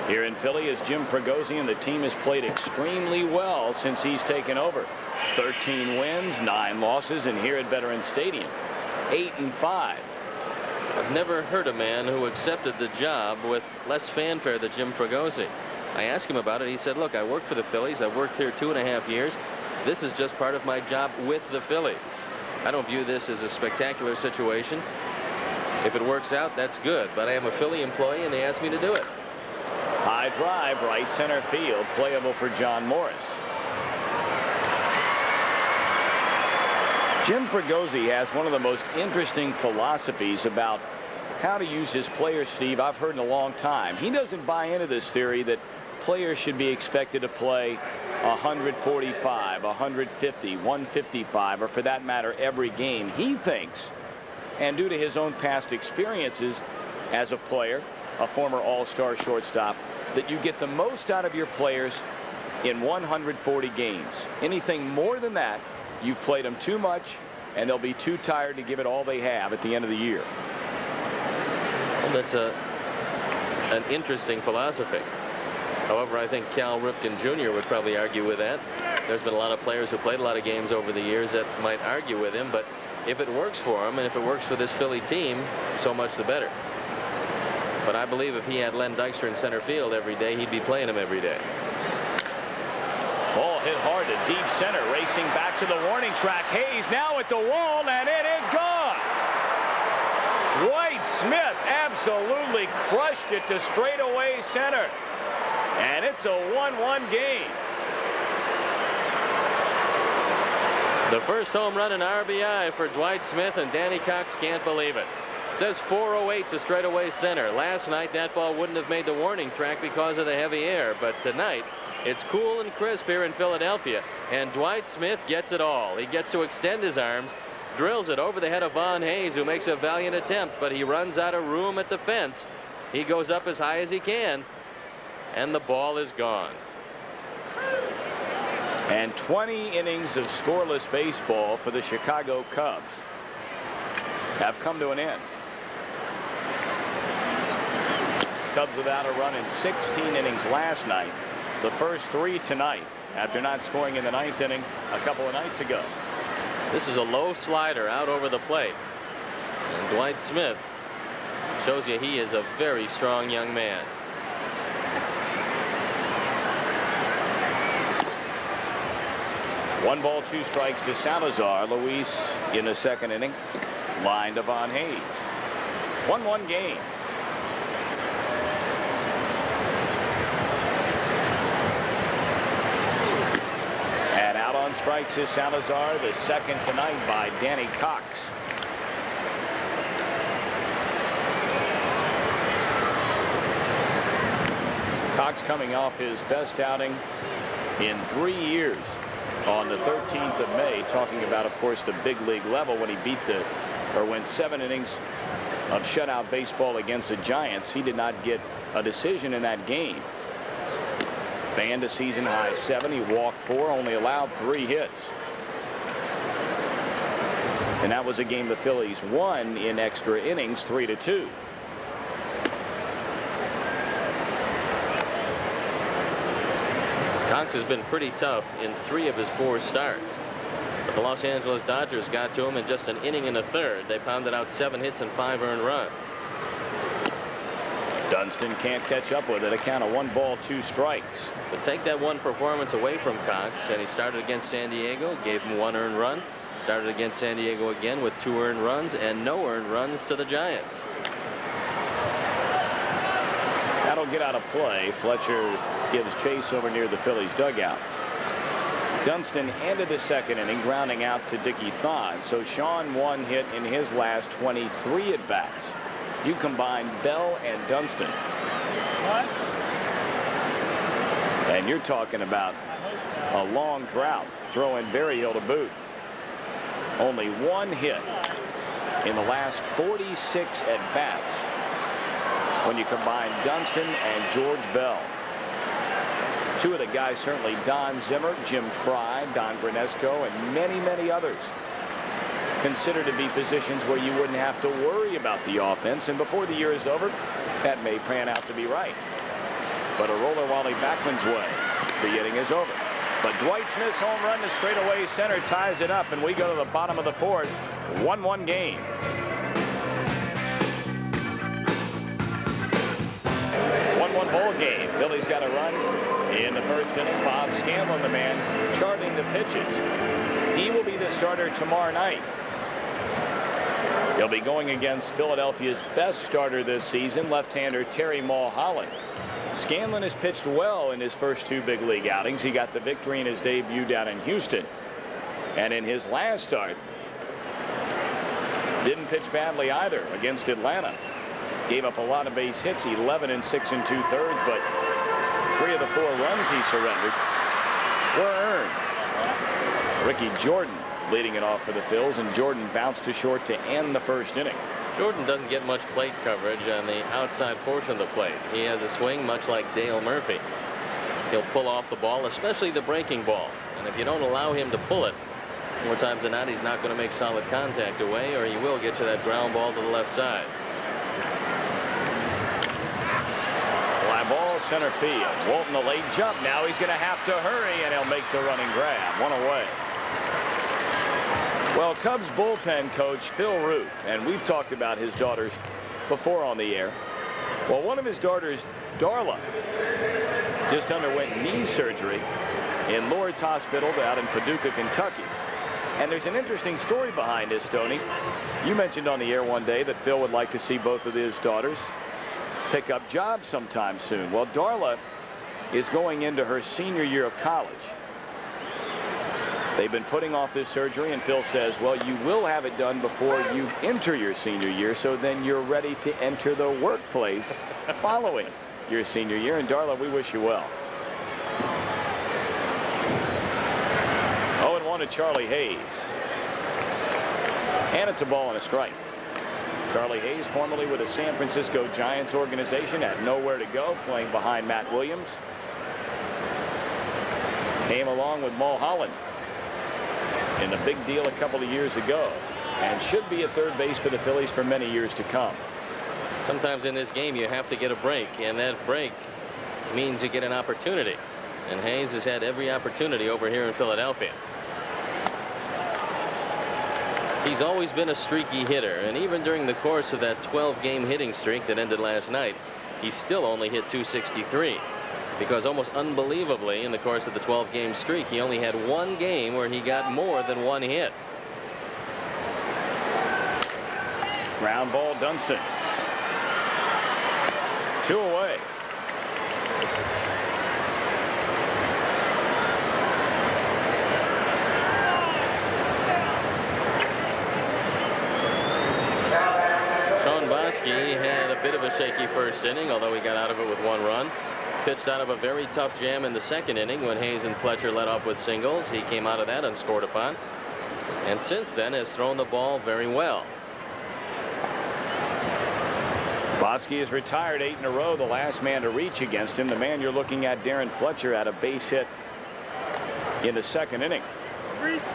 here in Philly is Jim Fregosi, and the team has played extremely well since he's taken over. 13 wins, 9 losses, and here at Veterans Stadium, 8-5. I've never heard a man who accepted the job with less fanfare than Jim Fregosi. I asked him about it. He said, look, I worked for the Phillies. I've worked here 2.5 years. This is just part of my job with the Phillies. I don't view this as a spectacular situation. If it works out, that's good. But I am a Philly employee, and they asked me to do it. High drive, right center field, playable for John Morris. Jim Fregosi has one of the most interesting philosophies about how to use his players, Steve, I've heard in a long time. He doesn't buy into this theory that players should be expected to play 145, 150, 155, or for that matter, every game. He thinks, and due to his own past experiences as a player, a former all-star shortstop, that you get the most out of your players in 140 games. Anything more than that, you've played them too much, and they'll be too tired to give it all they have at the end of the year. Well, that's a an interesting philosophy. However, I think Cal Ripken Jr. would probably argue with that. There's been a lot of players who played a lot of games over the years that might argue with him, but if it works for him and if it works for this Philly team, so much the better. But I believe if he had Len Dykstra in center field every day, he'd be playing him every day. Ball hit hard to deep center, racing back to the warning track. Hayes now at the wall, and it is gone. Dwight Smith absolutely crushed it to straightaway center. And it's a 1-1 game. The first home run and RBI for Dwight Smith, and Danny Cox can't believe it. Says 408 to straightaway center. Last night that ball wouldn't have made the warning track because of the heavy air, but tonight it's cool and crisp here in Philadelphia, and Dwight Smith gets it all. He gets to extend his arms, drills it over the head of Von Hayes, who makes a valiant attempt, but he runs out of room at the fence. He goes up as high as he can, and the ball is gone. And 20 innings of scoreless baseball for the Chicago Cubs have come to an end. Cubs without a run in 16 innings last night. The first 3 tonight after not scoring in the 9th inning a couple of nights ago. This is a low slider out over the plate. And Dwight Smith shows you he is a very strong young man. One ball, 2 strikes to Salazar. Luis in the 2nd inning. Line to Von Hayes. 1-1 game. And out on strikes is Salazar, the 2nd tonight by Danny Cox. Cox coming off his best outing in 3 years. On the 13th of May, talking about, of course, the big league level when he went 7 innings of shutout baseball against the Giants. He did not get a decision in that game. Fanned a season high 7. He walked 4, only allowed 3 hits. And that was a game the Phillies won in extra innings 3-2. Cox has been pretty tough in 3 of his 4 starts. But the Los Angeles Dodgers got to him in just an inning and a third. They pounded out 7 hits and 5 earned runs. Dunston can't catch up with it. A count of 1 ball, 2 strikes. But take that one performance away from Cox, and he started against San Diego, gave him 1 earned run. Started against San Diego again with 2 earned runs and no earned runs to the Giants. That'll get out of play. Fletcher gives chase over near the Phillies dugout. Dunston ended the 2nd inning grounding out to Dickie Thon. So Shawn 1 hit in his last 23 at bats. You combine Bell and Dunston. What? And you're talking about a long drought. Throw in Berryhill to boot. Only 1 hit in the last 46 at bats when you combine Dunston and George Bell. 2 of the guys, certainly Don Zimmer, Jim Fry, Don Granesco, and many, many others considered to be positions where you wouldn't have to worry about the offense. And before the year is over, that may pan out to be right. But a roller Wally Backman's way. The inning is over. But Dwight Smith's home run to straightaway center ties it up, and we go to the bottom of the 4th. 1-1 game. 1-1 ball game. Phillies got a run in the 1st inning. Bob Scanlon, the man charting the pitches. He will be the starter tomorrow night. He'll be going against Philadelphia's best starter this season, left-hander Terry Mulholland. Scanlon has pitched well in his first 2 big league outings. He got the victory in his debut down in Houston. And in his last start, didn't pitch badly either against Atlanta. Gave up a lot of base hits, 11 and 6 2/3, but 3 of the 4 runs he surrendered were earned. Ricky Jordan leading it off for the Phils, and Jordan bounced to short to end the 1st inning. Jordan doesn't get much plate coverage on the outside portion of the plate. He has a swing much like Dale Murphy. He'll pull off the ball, especially the breaking ball. And if you don't allow him to pull it, more times than not, he's not going to make solid contact away, or he will get to that ground ball to the left side. ball, center field. Walton, the late jump. Now he's going to have to hurry, and he'll make the running grab. One away. Well, Cubs bullpen coach Phil Root, and we've talked about his daughters before on the air. Well, one of his daughters, Darla, just underwent knee surgery in Lourdes Hospital out in Paducah, Kentucky. And there's an interesting story behind this, Tony. You mentioned on the air one day that Phil would like to see both of his daughters pick up jobs sometime soon. Well, Darla is going into her senior year of college. They've been putting off this surgery, and Phil says, well, you will have it done before you enter your senior year, so then you're ready to enter the workplace following your senior year. And Darla, we wish you well. 0-1 to Charlie Hayes. And it's a ball and a strike. Charlie Hayes, formerly with the San Francisco Giants organization, had nowhere to go, playing behind Matt Williams. Came along with Mulholland in a big deal a couple of years ago, and should be at third base for the Phillies for many years to come. Sometimes in this game you have to get a break, and that break means you get an opportunity. And Hayes has had every opportunity over here in Philadelphia. He's always been a streaky hitter, and even during the course of that 12-game hitting streak that ended last night, he still only hit .263. Because almost unbelievably, in the course of the 12-game streak, he only had one game where he got more than one hit. Ground ball, Dunston. 2 away. Shawn Boskie had a bit of a shaky first inning, although he got out of it with 1 run. Pitched out of a very tough jam in the second inning when Hayes and Fletcher led off with singles. He came out of that and scored upon. And since then has thrown the ball very well. Boskie is retired 8 in a row. The last man to reach against him, the man you're looking at, Darren Fletcher, had a base hit in the second inning. 338.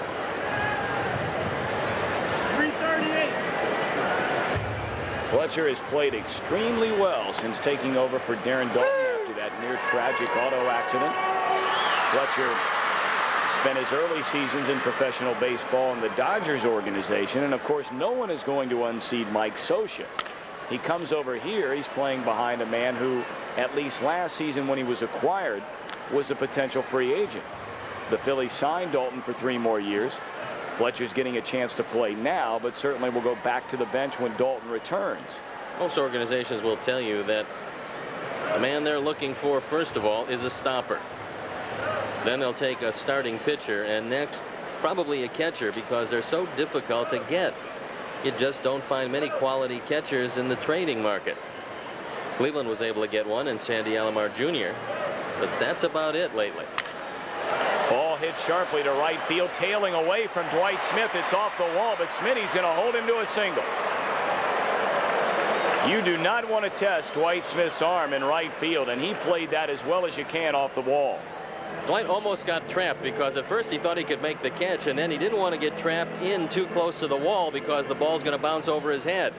Fletcher has played extremely well since taking over for Darren Dalton after that near tragic auto accident. Fletcher spent his early seasons in professional baseball in the Dodgers organization, and of course no one is going to unseat Mike Scioscia. He comes over here, he's playing behind a man who, at least last season when he was acquired, was a potential free agent. The Phillies signed Dalton for 3 more years. Fletcher's getting a chance to play now, but certainly will go back to the bench when Dalton returns. Most organizations will tell you that the man they're looking for, first of all, is a stopper. Then they'll take a starting pitcher, and next, probably a catcher, because they're so difficult to get. You just don't find many quality catchers in the trading market. Cleveland was able to get one in Sandy Alomar Jr., but that's about it lately. Ball hit sharply to right field, tailing away from Dwight Smith. It's off the wall, but Smitty's going to hold him to a single. You do not want to test Dwight Smith's arm in right field, and he played that as well as you can off the wall. Dwight almost got trapped because at first he thought he could make the catch, and then he didn't want to get trapped in too close to the wall because the ball's going to bounce over his head.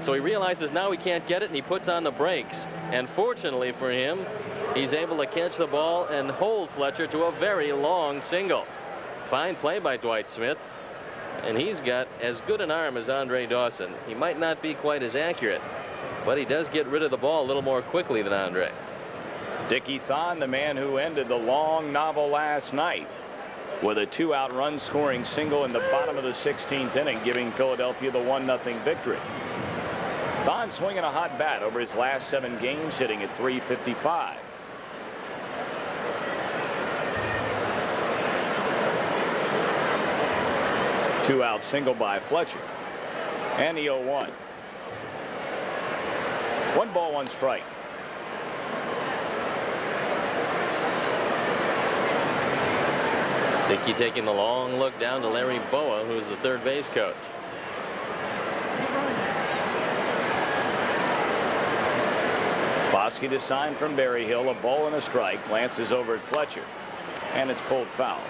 So he realizes now he can't get it, and he puts on the brakes. And fortunately for him, he's able to catch the ball and hold Fletcher to a very long single. Fine play by Dwight Smith. And he's got as good an arm as Andre Dawson. He might not be quite as accurate, but he does get rid of the ball a little more quickly than Andre. Dickie Thon, the man who ended the long novel last night with a 2-out run scoring single in the bottom of the 16th inning, giving Philadelphia the 1-0 victory. Thon swinging a hot bat over his last 7 games, hitting at .355. Two-out single by Fletcher. And the 0-1. 1 ball, 1 strike. Dickey taking the long look down to Larry Boa, who's the third base coach. Boskie to sign from Berryhill, a ball and a strike. Glances over at Fletcher, and it's pulled foul.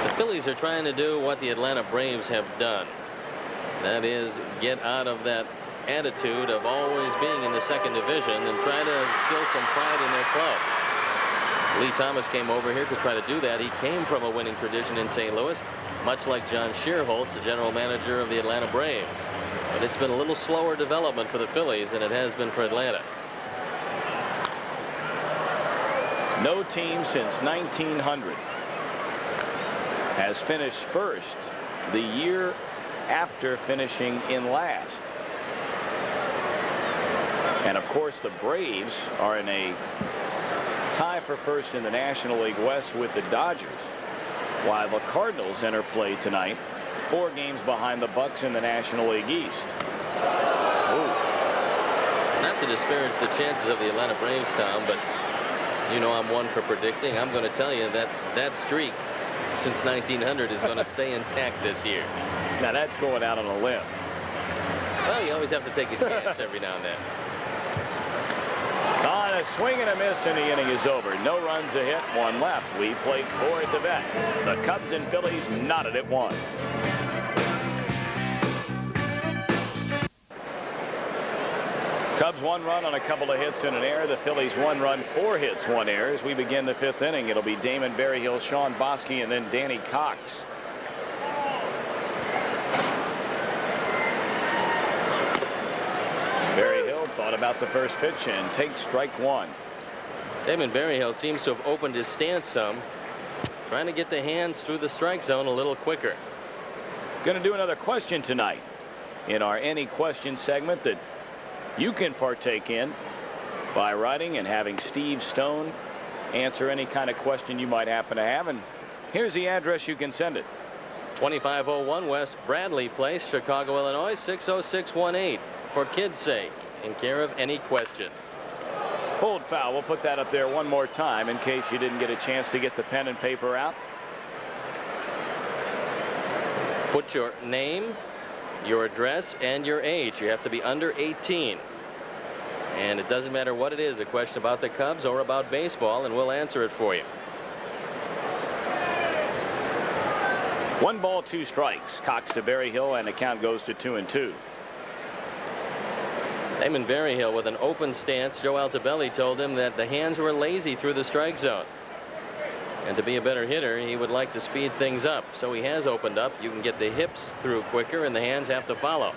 The Phillies are trying to do what the Atlanta Braves have done. That is, get out of that attitude of always being in the second division and try to instill some pride in their club. Lee Thomas came over here to try to do that. He came from a winning tradition in St. Louis, much like John Shearholtz, the general manager of the Atlanta Braves. But it's been a little slower development for the Phillies than it has been for Atlanta. No team since 1900 has finished first the year after finishing in last. And of course, the Braves are in a tie for first in the National League West with the Dodgers, while the Cardinals enter play tonight, 4 games behind the Bucks in the National League East. Ooh. Not to disparage the chances of the Atlanta Braves, Tom, but you know I'm one for predicting. I'm going to tell you that that streak since 1900 is going to stay intact this year. Now that's going out on a limb. Well, you always have to take a chance every now and then. On a swing and a miss, and the inning is over. No runs, a hit, 1 left. We played 4 at the vet. The Cubs and Phillies knotted at 1. Cubs 1 run on a couple of hits and an error. The Phillies 1 run, 4 hits, 1 error. As we begin the 5th inning, it'll be Damon Berryhill, Shawn Boskie, and then Danny Cox. Berryhill thought about the first pitch and takes strike 1. Damon Berryhill seems to have opened his stance some, trying to get the hands through the strike zone a little quicker. Going to do another question tonight in our Any Question segment that you can partake in by writing and having Steve Stone answer any kind of question you might happen to have. And here's the address you can send it. 2501 West Bradley Place, Chicago, Illinois, 60618. For kids' sake, in care of Any Questions. Pulled foul. We'll put that up there one more time in case you didn't get a chance to get the pen and paper out. Put your name, your address, and your age. You have to be under 18. And it doesn't matter what it is, a question about the Cubs or about baseball, and we'll answer it for you. 1 ball, 2 strikes. Cox to Berryhill, and the count goes to 2-2. Damon Berryhill with an open stance. Joe Altobelli told him that the hands were lazy through the strike zone. And to be a better hitter, he would like to speed things up. So he has opened up. You can get the hips through quicker, and the hands have to follow.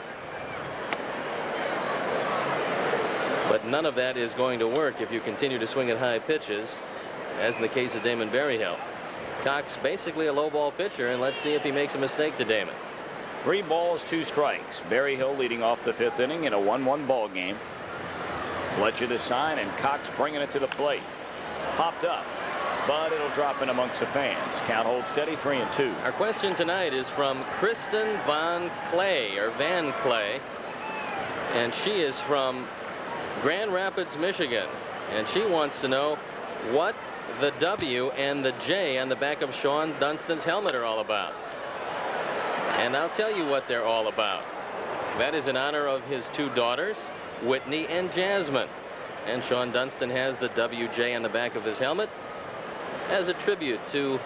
But none of that is going to work if you continue to swing at high pitches, as in the case of Damon Berryhill. Cox basically a low ball pitcher, and let's see if he makes a mistake to Damon. 3 balls, 2 strikes. Berryhill leading off the 5th inning in a 1-1 ball game. Fletcher the sign, and Cox bringing it to the plate. Popped up, but it'll drop in amongst the fans. Count holds steady, 3-2. Our question tonight is from Kristen Van Clay, and she is from Grand Rapids, Michigan, and she wants to know what the W and the J on the back of Shawon Dunston's helmet are all about. And I'll tell you what they're all about. That is in honor of his 2 daughters, Whitney and Jasmine. And Shawon Dunston has the WJ on the back of his helmet as a tribute to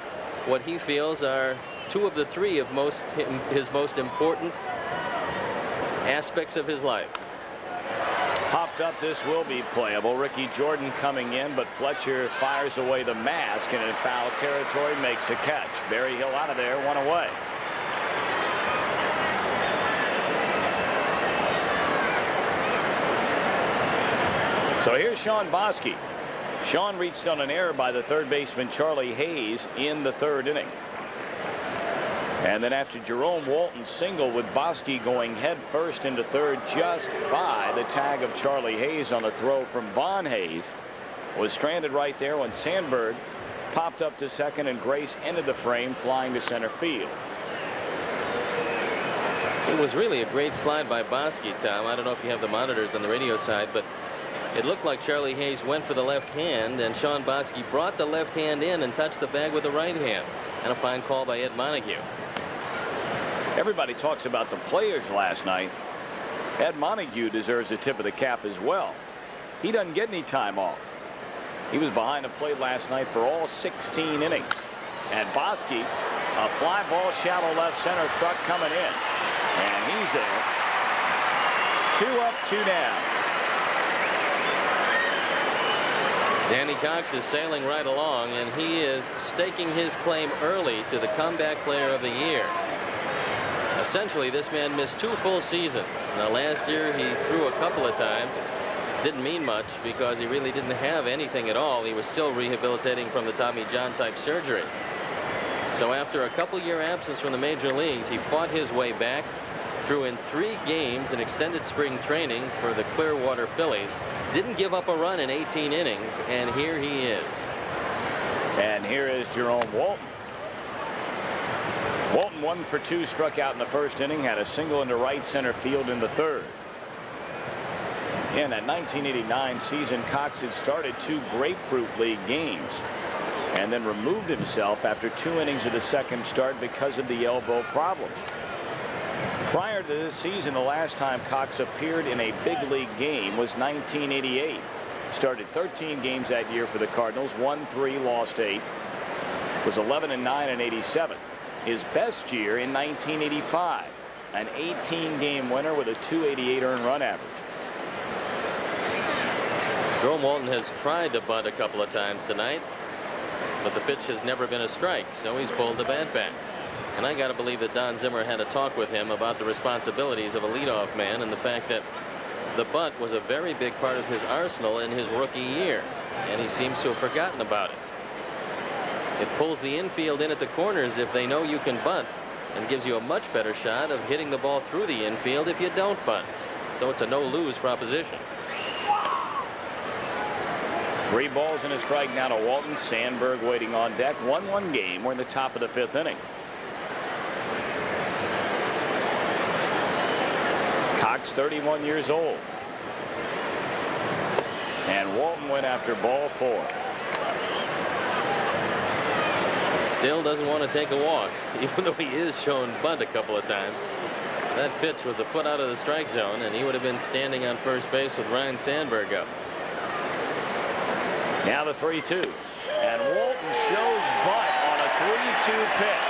what he feels are 2 of the 3 of his most important aspects of his life. Popped up, this will be playable. Ricky Jordan coming in, but Fletcher fires away the mask, and in foul territory makes a catch. Berryhill out of there, 1 away. So here's Shawn Boskie. Shawn reached on an error by the 3rd baseman Charlie Hayes in the 3rd inning. And then after Jerome Walton's single with Boskie going head first into 3rd just by the tag of Charlie Hayes on a throw from Von Hayes, was stranded right there when Sandberg popped up to 2nd and Grace entered the frame flying to center field. It was really a great slide by Boskie, Tom. I don't know if you have the monitors on the radio side, but it looked like Charlie Hayes went for the left hand, and Shawn Boskie brought the left hand in and touched the bag with the right hand. And a fine call by Ed Montague. Everybody talks about the players last night. Ed Montague deserves a tip of the cap as well. He doesn't get any time off. He was behind the plate last night for all 16 innings. And Boskie, a fly ball, shallow left center, truck coming in. And he's there. 2 up, 2 down. Danny Cox is sailing right along, and he is staking his claim early to the comeback player of the year. Essentially, this man missed 2 full seasons. Now, last year he threw a couple of times. Didn't mean much because he really didn't have anything at all. He was still rehabilitating from the Tommy John type surgery. So after a couple-year absence from the major leagues, he fought his way back, threw in 3 games in extended spring training for the Clearwater Phillies, didn't give up a run in 18 innings, and here he is. And here is Jerome Walton. Walton 1 for 2, struck out in the first inning, had a single into right center field in the third. In that 1989 season, Cox had started 2 Grapefruit League games and then removed himself after 2 innings of the second start because of the elbow problem. Prior to this season, the last time Cox appeared in a big league game was 1988. Started 13 games that year for the Cardinals, won 3, lost 8. Was 11-9 in '87. His best year in 1985, an 18-game winner with a .288 earned run average. Jerome Walton has tried to bunt a couple of times tonight, but the pitch has never been a strike, so he's pulled the bat back. And I got to believe that Don Zimmer had a talk with him about the responsibilities of a leadoff man and the fact that the bunt was a very big part of his arsenal in his rookie year, and he seems to have forgotten about it. It pulls the infield in at the corners if they know you can bunt, and gives you a much better shot of hitting the ball through the infield if you don't bunt. So it's a no-lose proposition. 3 balls and a strike now to Walton. Sandberg waiting on deck. 1-1 game. We're in the top of the 5th inning. Cox 31 years old. And Walton went after ball 4. Still doesn't want to take a walk, even though he is shown bunt a couple of times. That pitch was a foot out of the strike zone, and he would have been standing on first base with Ryne Sandberg up. Now the 3-2. And Walton shows bunt on a 3-2 pitch.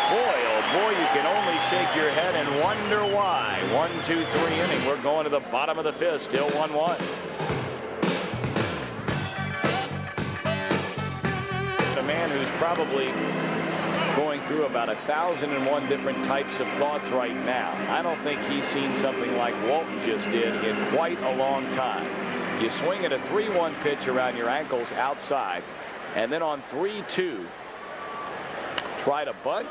Boy, oh boy, you can only shake your head and wonder why. 1-2-3 inning. We're going to the bottom of the 5th. Still 1-1. A man who's probably going through about 1,001 different types of thoughts right now. I don't think he's seen something like Walton just did in quite a long time. You swing at a 3-1 pitch around your ankles outside, and then on 3-2 try to bunt,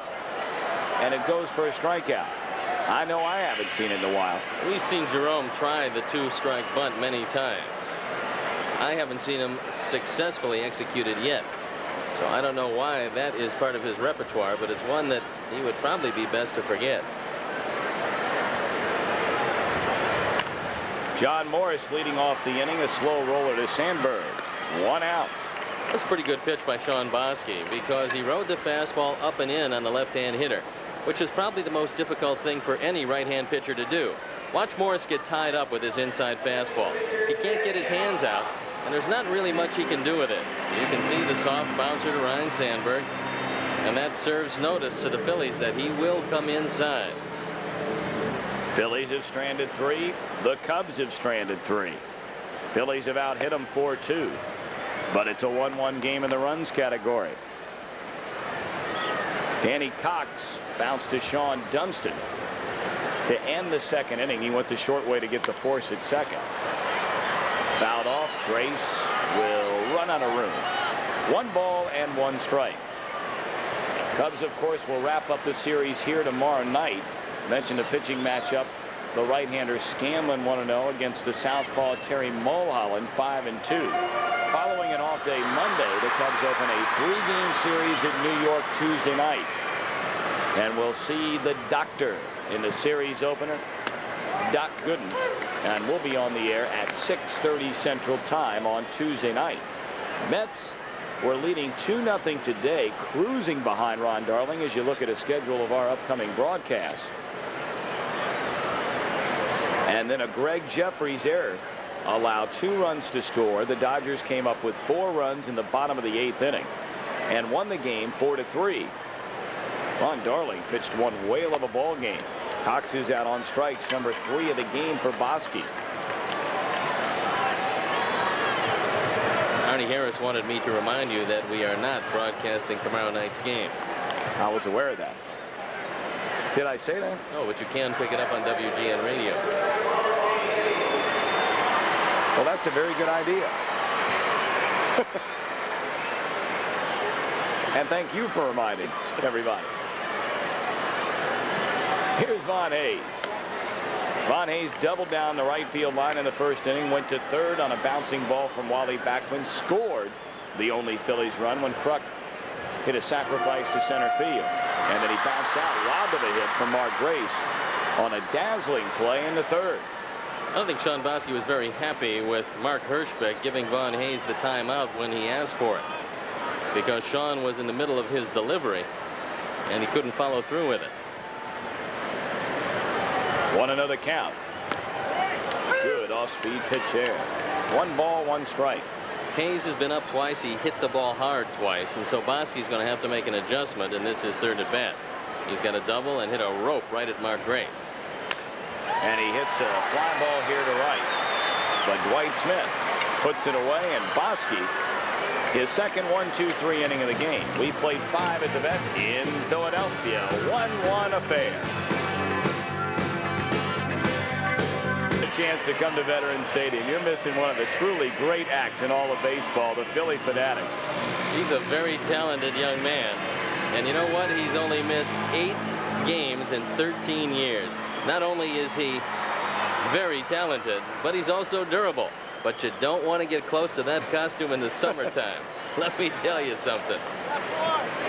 and it goes for a strikeout. I know I haven't seen it in a while. We've seen Jerome try the 2-strike bunt many times. I haven't seen him successfully executed yet. So I don't know why that is part of his repertoire, but it's one that he would probably be best to forget. John Morris leading off the inning, a slow roller to Sandberg. 1 out. That's a pretty good pitch by Shawn Boskie because he rode the fastball up and in on the left-hand hitter, which is probably the most difficult thing for any right-hand pitcher to do. Watch Morris get tied up with his inside fastball. He can't get his hands out, and there's not really much he can do with it. You can see the soft bouncer to Ryne Sandberg, and that serves notice to the Phillies that he will come inside. Phillies have stranded 3. The Cubs have stranded 3. Phillies have out-hit them 4-2. But it's a 1-1 game in the runs category. Danny Cox bounced to Sean Dunston to end the 2nd inning. He went the short way to get the force at second. Fouled off. Grace will run out of room. 1 ball and 1 strike. Cubs, of course, will wrap up the series here tomorrow night. Mentioned a pitching matchup. The right-hander Scanlon 1-0 against the southpaw Terry Mulholland 5-2. Following an off-day Monday, the Cubs open a 3-game series in New York Tuesday night. And we'll see the doctor in the series opener, Doc Gooden. And we'll be on the air at 6:30 Central Time on Tuesday night. Mets were leading 2-0 today, cruising behind Ron Darling as you look at a schedule of our upcoming broadcasts. And then a Greg Jeffries error allowed 2 runs to score. The Dodgers came up with 4 runs in the bottom of the 8th inning and won the game 4-3. Ron Darling pitched one whale of a ball game. Cox is out on strikes, number 3 of the game for Boskie. Arnie Harris wanted me to remind you that we are not broadcasting tomorrow night's game. I was aware of that. Did I say that? Oh, but you can pick it up on WGN radio. Well, that's a very good idea. And thank you for reminding everybody. Here's Von Hayes. Von Hayes doubled down the right field line in the first inning, went to third on a bouncing ball from Wally Backman, scored the only Phillies run when Kruk hit a sacrifice to center field. And then he bounced out, robbed of a hit from Mark Grace on a dazzling play in the third. I don't think Shawn Boskie was very happy with Mark Hirschbeck giving Von Hayes the timeout when he asked for it, because Shawn was in the middle of his delivery and he couldn't follow through with it. 1-0 count. Good off-speed pitch there. 1 ball, 1 strike. Hayes has been up twice. He hit the ball hard twice, and so Boskie's going to have to make an adjustment, and this is third at bat. He's got a double and hit a rope right at Mark Grace. And he hits a fly ball here to right. But Dwight Smith puts it away, and Boskie, his second 1-2-3 inning of the game. We played 5 at the vet in Philadelphia. 1-1 affair. Chance to come to Veterans Stadium. You're missing one of the truly great acts in all of baseball, the Philly Fanatic. He's a very talented young man, and you know what? He's only missed 8 games in 13 years. Not only is he very talented, but he's also durable. But you don't want to get close to that costume in the summertime. Let me tell you something.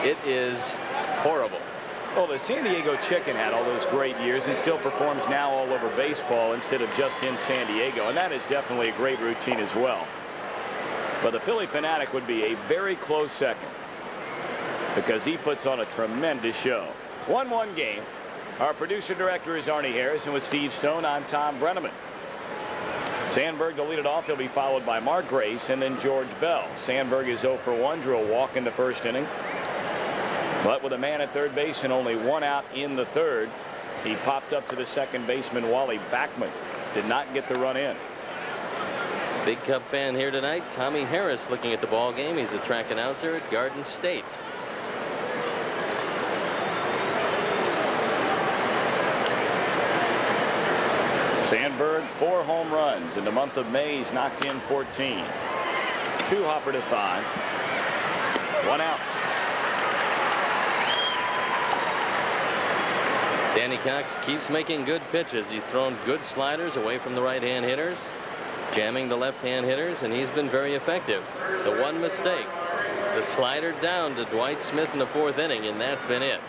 It is horrible. Well, the San Diego Chicken had all those great years and still performs now all over baseball instead of just in San Diego, and that is definitely a great routine as well. But the Philly Fanatic would be a very close second because he puts on a tremendous show. 1-1 game. Our producer-director is Arnie Harris, and with Steve Stone, I'm Tom Brenneman. Sandberg to lead it off. He'll be followed by Mark Grace and then George Bell. Sandberg is 0 for 1, drew a walk in the first inning. But with a man at third base and only 1 out in the third, he popped up to the second baseman, Wally Backman. Did not get the run in. Big Cub fan here tonight, Tommy Harris, looking at the ball game. He's a track announcer at Garden State. Sandberg, 4 home runs. In the month of May, he's knocked in 14. 2 hopper to 5. 1 out. Danny Cox keeps making good pitches. He's thrown good sliders away from the right-hand hitters, jamming the left-hand hitters, and he's been very effective. The one mistake, the slider down to Dwight Smith in the 4th inning, and that's been it.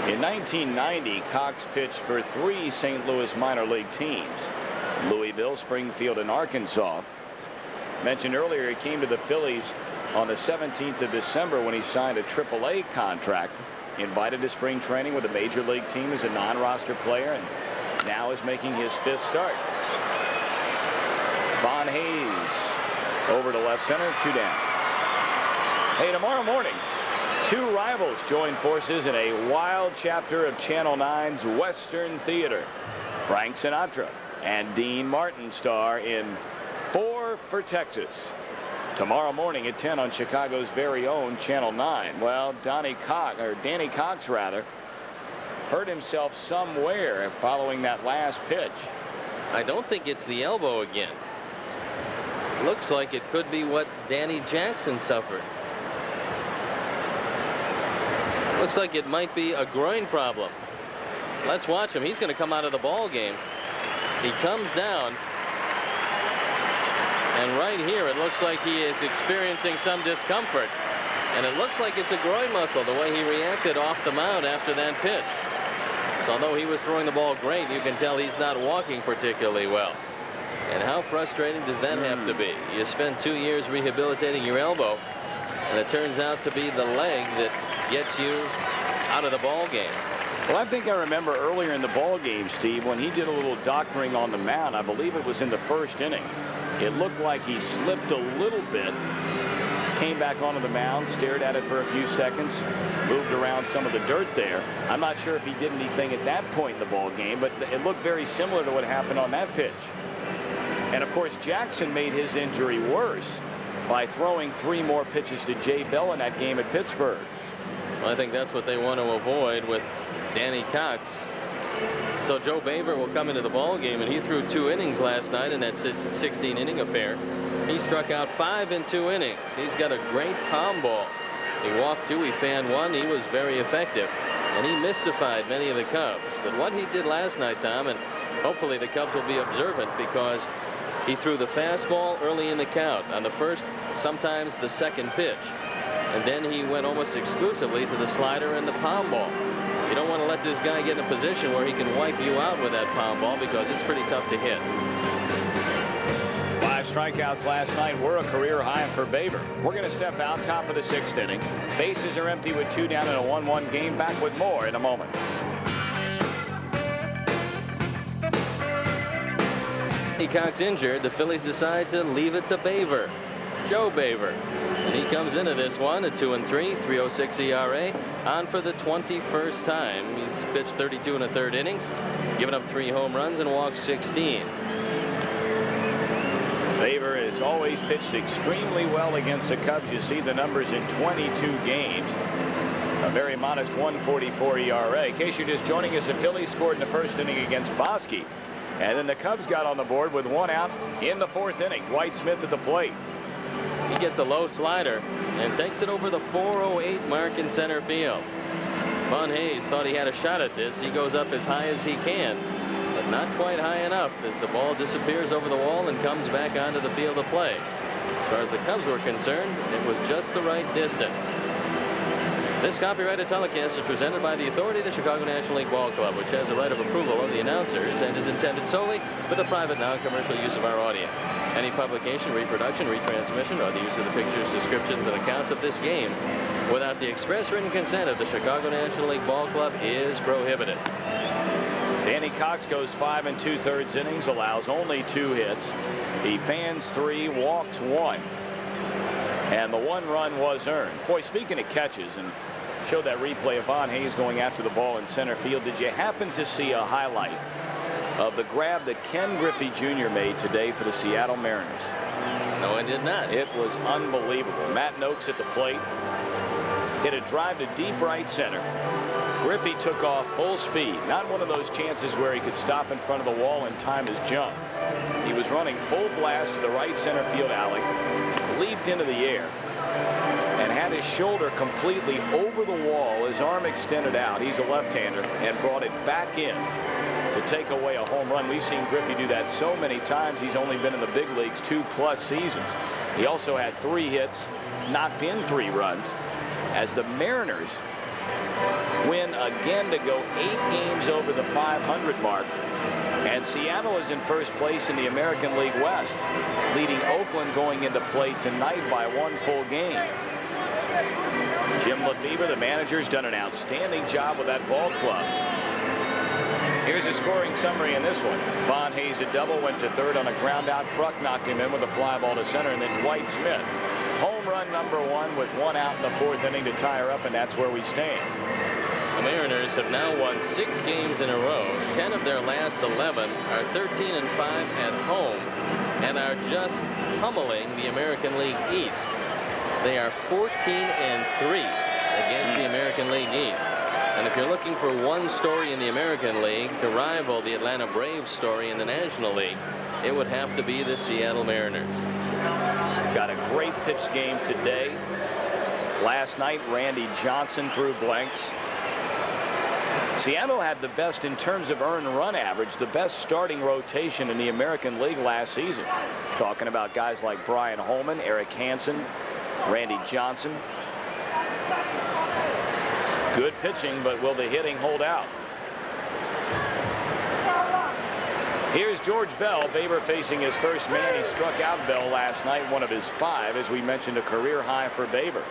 In 1990, Cox pitched for 3 St. Louis minor league teams: Louisville, Springfield, and Arkansas. Mentioned earlier, he came to the Phillies on the 17th of December when he signed a AAA contract. Invited to spring training with a major league team as a non-roster player, and now is making his 5th start. Von Hayes over to left center, 2 down. Hey, tomorrow morning, 2 rivals join forces in a wild chapter of Channel 9's Western Theater. Frank Sinatra and Dean Martin star in 4 for Texas. Tomorrow morning at 10 on Chicago's very own Channel 9. Well, Danny Cox hurt himself somewhere following that last pitch. I don't think it's the elbow again. Looks like it could be what Danny Jackson suffered. Looks like it might be a groin problem. Let's watch him. He's going to come out of the ball game. He comes down. And right here, it looks like he is experiencing some discomfort. And it looks like it's a groin muscle, the way he reacted off the mound after that pitch. So although he was throwing the ball great, you can tell he's not walking particularly well. And how frustrating does that have to be? You spend 2 years rehabilitating your elbow, and it turns out to be the leg that gets you out of the ball game. Well, I think I remember earlier in the ball game, Steve, when he did a little doctoring on the mound. I believe it was in the 1st inning. It looked like he slipped a little bit came back onto the mound, stared at it for a few seconds, moved around some of the dirt there. I'm not sure if he did anything at that point in the ball game, but it looked very similar to what happened on that pitch. And of course, Jackson made his injury worse by throwing 3 more pitches to Jay Bell in that game at Pittsburgh. Well, I think that's what they want to avoid with Danny Cox. So Joe Baver will come into the ball game, and he threw 2 innings last night in that 16-inning affair. He struck out 5 in 2 innings. He's got a great palm ball. He walked 2, he fanned 1. He was very effective, and he mystified many of the Cubs. But what he did last night, Tom, and hopefully the Cubs will be observant, because he threw the fastball early in the count on the first, sometimes the second pitch. And then he went almost exclusively to the slider and the palm ball. You don't want to let this guy get in a position where he can wipe you out with that palm ball, because it's pretty tough to hit. 5 strikeouts last night were a career high for Baver. We're going to step out top of the 6th inning. Bases are empty with 2 down in a 1-1 game. Back with more in a moment. Danny Cox injured. The Phillies decide to leave it to Baver. Joe Baver. And he comes into this one at 2-3, 3.06 ERA, on for the 21st time. He's pitched 32 1/3 innings, given up 3 home runs and walked 16. Baver has always pitched extremely well against the Cubs. You see the numbers in 22 games. A very modest 1.44 ERA. In case you're just joining us, the Phillies scored in the 1st inning against Boskie. And then the Cubs got on the board with 1 out in the 4th inning. Dwight Smith at the plate. He gets a low slider and takes it over the 408 mark in center field. Von Hayes thought he had a shot at this. He goes up as high as he can, but not quite high enough, as the ball disappears over the wall and comes back onto the field of play. As far as the Cubs were concerned, it was just the right distance. This copyrighted telecast is presented by the authority of the Chicago National League Ball Club, which has a right of approval of the announcers and is intended solely for the private, non-commercial use of our audience. Any publication, reproduction, retransmission, or the use of the pictures, descriptions, and accounts of this game without the express written consent of the Chicago National League Ball Club is prohibited. Danny Cox goes 5 2/3 innings, allows only 2 hits. He fans 3, walks 1. And the 1 run was earned. Boy, speaking of catches, and showed that replay of Von Hayes going after the ball in center field. Did you happen to see a highlight of the grab that Ken Griffey Jr. made today for the Seattle Mariners? No, I did not. It was unbelievable. Matt Noakes at the plate. Hit a drive to deep right center. Griffey took off full speed. Not one of those chances where he could stop in front of the wall and time his jump. He was running full blast to the right center field alley, leaped into the air, and had his shoulder completely over the wall, his arm extended out. He's a left-hander, and brought it back in to take away a home run. We've seen Griffey do that so many times. He's only been in the big leagues 2+ seasons. He also had 3 hits, knocked in 3 runs, as the Mariners win again to go 8 games over the 500 mark. And Seattle is in first place in the American League West, leading Oakland going into play tonight by 1 full game. Jim Lefebvre, the manager's done an outstanding job with that ball club. Here's a scoring summary in this one. Von Hayes a double, went to 3rd on a ground out. Kruk knocked him in with a fly ball to center, and then Dwight Smith. Home run number 1 with 1 out in the 4th inning to tie her up, and that's where we stand. The Mariners have now won 6 games in a row. 10 of their last 11 are 13-5 at home and are just pummeling the American League East. They are 14-3 against the American League East. And if you're looking for one story in the American League to rival the Atlanta Braves story in the National League, it would have to be the Seattle Mariners. Got a great pitch game today. Last night, Randy Johnson threw blanks. Seattle had the best in terms of earned run average, the best starting rotation in the American League last season. Talking about guys like Brian Holman, Eric Hansen, Randy Johnson. Good pitching, but will the hitting hold out? Here's George Bell. Baber facing his first man. He struck out Bell last night, one of his 5, as we mentioned, a career high for Baber.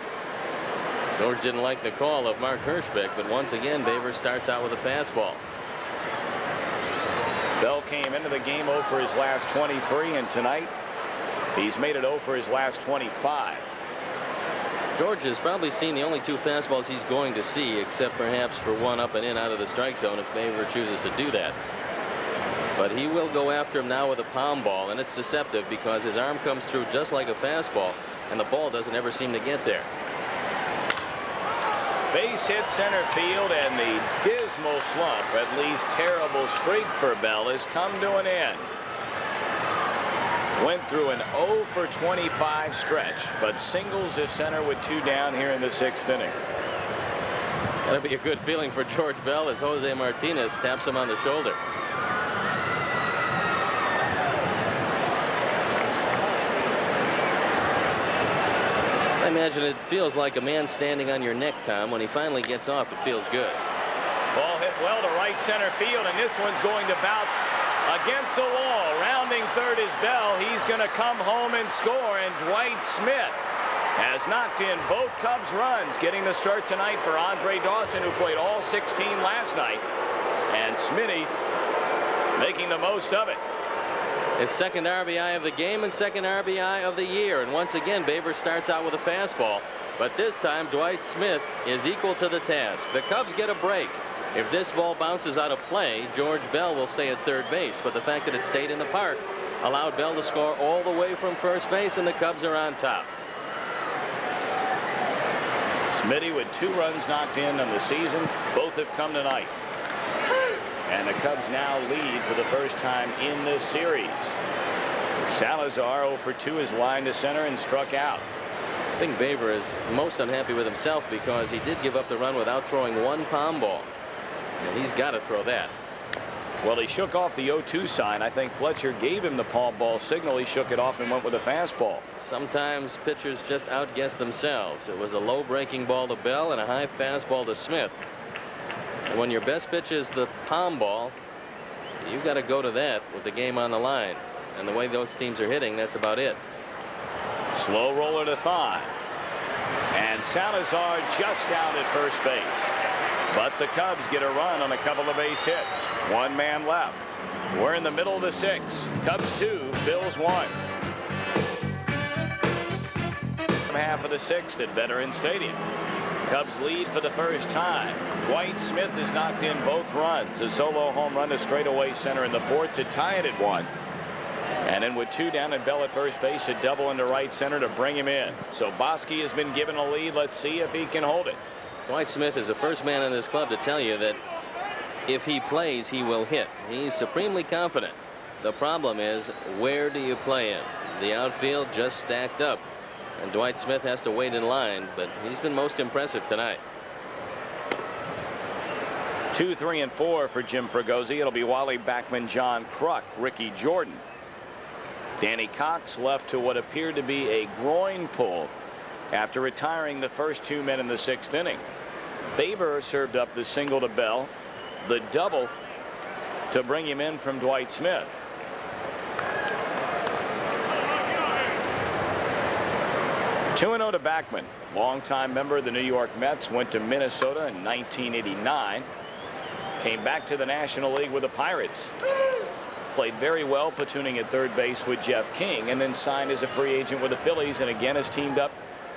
George didn't like the call of Mark Hirschbeck, but once again, Baber starts out with a fastball. Bell came into the game 0 for his last 23, and tonight he's made it 0 for his last 25. George has probably seen the only 2 fastballs he's going to see, except perhaps for one up and in out of the strike zone if Baber chooses to do that. But he will go after him now with a palm ball, and it's deceptive because his arm comes through just like a fastball, and the ball doesn't ever seem to get there. Base hit center field, and the dismal slump, at least terrible streak for Bell, has come to an end. Went through an 0 for 25 stretch, but singles to center with 2 down here in the 6th inning. It's got to be a good feeling for George Bell as Jose Martinez taps him on the shoulder. I imagine it feels like a man standing on your neck, Tom. When he finally gets off, it feels good. Ball hit well to right center field, and this one's going to bounce against the wall. Rounding third is Bell. He's going to come home and score, and Dwight Smith has knocked in both Cubs runs, getting the start tonight for Andre Dawson, who played all 16 last night, and Smitty making the most of it. His 2nd RBI of the game and 2nd RBI of the year. And once again, Baber starts out with a fastball. But this time, Dwight Smith is equal to the task. The Cubs get a break. If this ball bounces out of play, George Bell will stay at third base. But the fact that it stayed in the park allowed Bell to score all the way from first base, and the Cubs are on top. Smitty with 2 runs knocked in on the season. Both have come tonight. And the Cubs now lead for the first time in this series. Salazar 0 for 2 is lined to center and struck out. I think Baber is most unhappy with himself because he did give up the run without throwing 1 palm ball. And he's got to throw that. Well, he shook off the 0-2 sign. I think Fletcher gave him the palm ball signal. He shook it off and went with a fastball. Sometimes pitchers just outguess themselves. It was a low breaking ball to Bell and a high fastball to Smith. And when your best pitch is the palm ball, you've got to go to that with the game on the line. And the way those teams are hitting, that's about it. Slow roller to thigh. And Salazar just down at first base. But the Cubs get a run on a couple of base hits. 1 man left. We're in the middle of the 6th. Cubs 2, Phillies 1. Half of the 6th at Veterans Stadium. Cubs lead for the first time. Dwight Smith has knocked in both runs. A solo home run to straightaway center in the 4th to tie it at 1. And then with 2 down and Bell at first base, a double into right center to bring him in. So Boskie has been given a lead. Let's see if he can hold it. Dwight Smith is the first man in this club to tell you that if he plays, he will hit. He's supremely confident. The problem is, where do you play him? The outfield just stacked up. And Dwight Smith has to wait in line, but he's been most impressive tonight. 2, 3, and 4 for Jim Fregosi. It'll be Wally Backman, John Kruk, Ricky Jordan. Danny Cox left to what appeared to be a groin pull after retiring the first 2 men in the 6th inning. Baber served up the single to Bell, the double to bring him in from Dwight Smith. Two 2-0 to Backman. Longtime member of the New York Mets, went to Minnesota in 1989. Came back to the National League with the Pirates. Played very well platooning at third base with Jeff King, and then signed as a free agent with the Phillies, and again has teamed up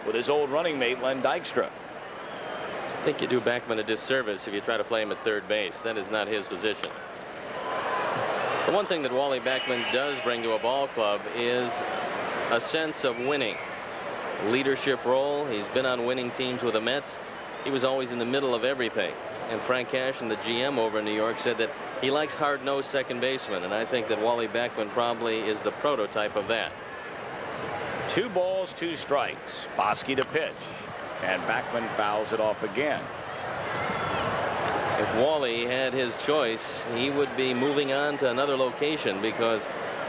with his old running mate Len Dykstra. I think you do Backman a disservice if you try to play him at third base. That is not his position. The one thing that Wally Backman does bring to a ball club is a sense of winning. Leadership role. He's been on winning teams with the Mets. He was always in the middle of everything. And Frank Cashen, the GM over in New York, said that he likes hard-nosed second basemen, and I think that Wally Backman probably is the prototype of that. 2 balls, 2 strikes. Boskie to pitch, and Backman fouls it off again. If Wally had his choice, he would be moving on to another location, because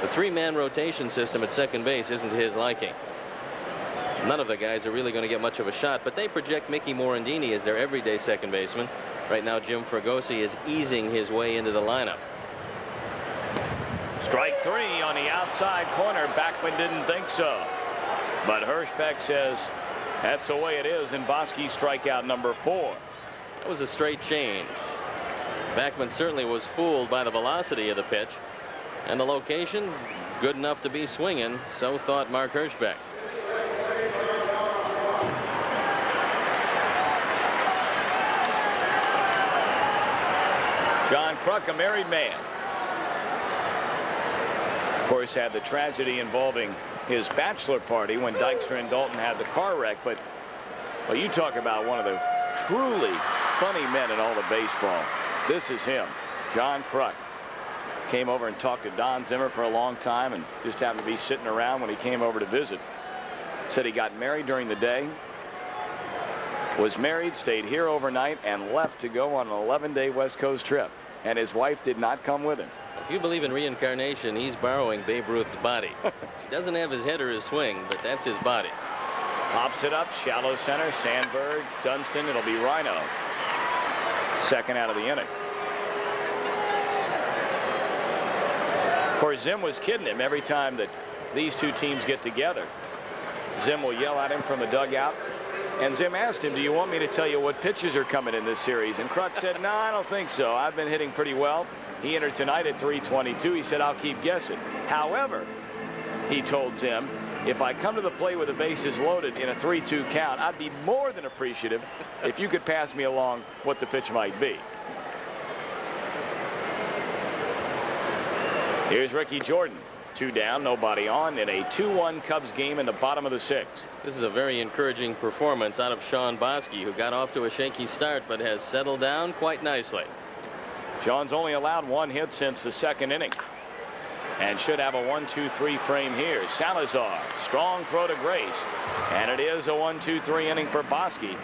the 3-man rotation system at second base isn't his liking. None of the guys are really going to get much of a shot, but they project Mickey Morandini as their everyday second baseman. Right now, Jim Fregosi is easing his way into the lineup. Strike 3 on the outside corner. Backman didn't think so, but Hirschbeck says that's the way it is, and Boskie strikeout number 4. That was a straight change. Backman certainly was fooled by the velocity of the pitch, and the location good enough to be swinging. So thought Mark Hirschbeck. Kruk, a married man. Of course, had the tragedy involving his bachelor party when Dykstra and Dalton had the car wreck. But well, you talk about one of the truly funny men in all of baseball. This is him, John Kruk. Came over and talked to Don Zimmer for a long time and just happened to be sitting around when he came over to visit. Said he got married during the day, was married, stayed here overnight, and left to go on an 11-day West Coast trip. And his wife did not come with him. If you believe in reincarnation, he's borrowing Babe Ruth's body. He doesn't have his head or his swing, but that's his body. Pops it up, shallow center, Sandberg, Dunston, it'll be Rhino. Second out of the inning. Of course, Zim was kidding him every time that these two teams get together. Zim will yell at him from the dugout. And Zim asked him, do you want me to tell you what pitches are coming in this series? And Kruk said, no, I don't think so. I've been hitting pretty well. He entered tonight at 322. He said, I'll keep guessing. However, he told Zim, if I come to the plate with the bases loaded in a 3-2 count, I'd be more than appreciative if you could pass me along what the pitch might be. Here's Ricky Jordan. 2 down, nobody on in a 2-1 Cubs game in the bottom of the 6th. This is a very encouraging performance out of Shawn Boskie, who got off to a shaky start but has settled down quite nicely. Shawn's only allowed 1 hit since the 2nd inning and should have a 1-2-3 frame here. Salazar, strong throw to Grace, and it is a 1-2-3 inning for Boskie.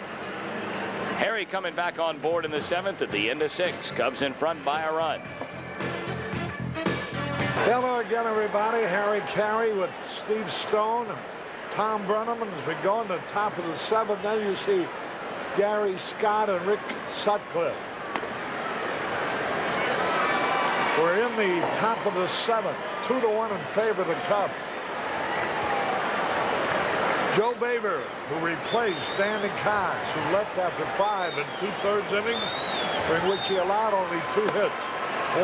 Harry coming back on board in the 7th at the end of 6. Cubs in front by a run. Hello again, everybody. Harry Carey with Steve Stone. Tom Brenneman has been going to the top of the 7th. Then you see Gary Scott and Rick Sutcliffe. We're in the top of the 7th. 2-1 in favor of the Cubs. Joe Baber, who replaced Danny Cox, who left after 5 2/3 innings, during which he allowed only 2 hits.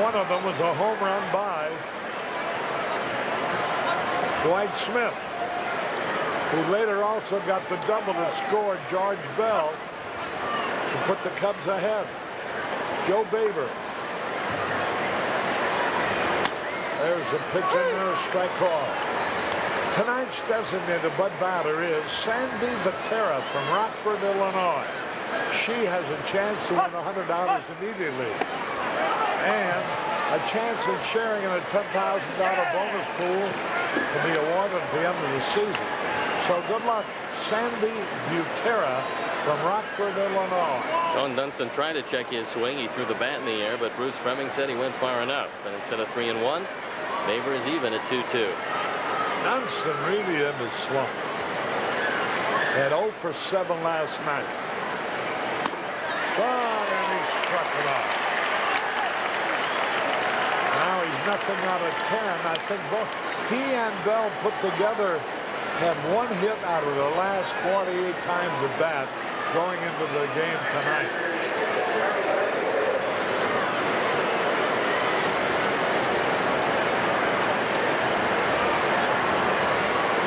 One of them was a home run by Dwight Smith, who later also got the double that scored George Bell to put the Cubs ahead. Joe Baber. There's a pitch in there, a strike call. Tonight's designated Bud batter is Sandy Vatera from Rockford, Illinois. She has a chance to win $100 immediately, and a chance of sharing in a $10,000 bonus pool to be awarded at the end of the season. So good luck, Sandy Butera from Rockford, Illinois. Sean Dunston tried to check his swing. He threw the bat in the air, but Bruce Fleming said he went far enough. And instead of 3-1, Baber is even at 2-2. Dunston really in the slump. Had 0 for 7 last night. And he struck it out. Now he's nothing out of 10. I think both he and Bell put together had 1 hit out of the last 48 times at bat going into the game tonight.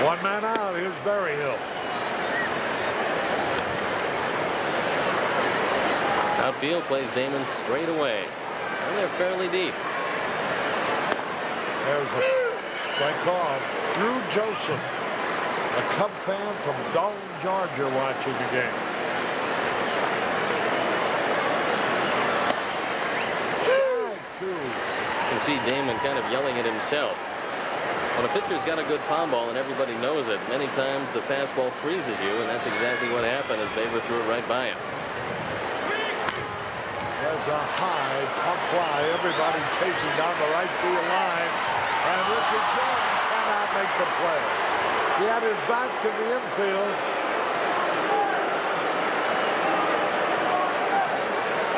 One man out. Here's Berryhill. Outfield plays Damon straight away, and they're fairly deep. There's a strike call. Drew Joseph, a Cub fan from Dalton, Georgia, watching the game. Strike 2. You can see Damon kind of yelling at himself. When a pitcher's got a good palm ball and everybody knows it, many times the fastball freezes you, and that's exactly what happened as Baber threw it right by him. There's a high, tough fly. Everybody chasing down the right field line. And Ricky Jordan cannot make the play. He had his back to the infield.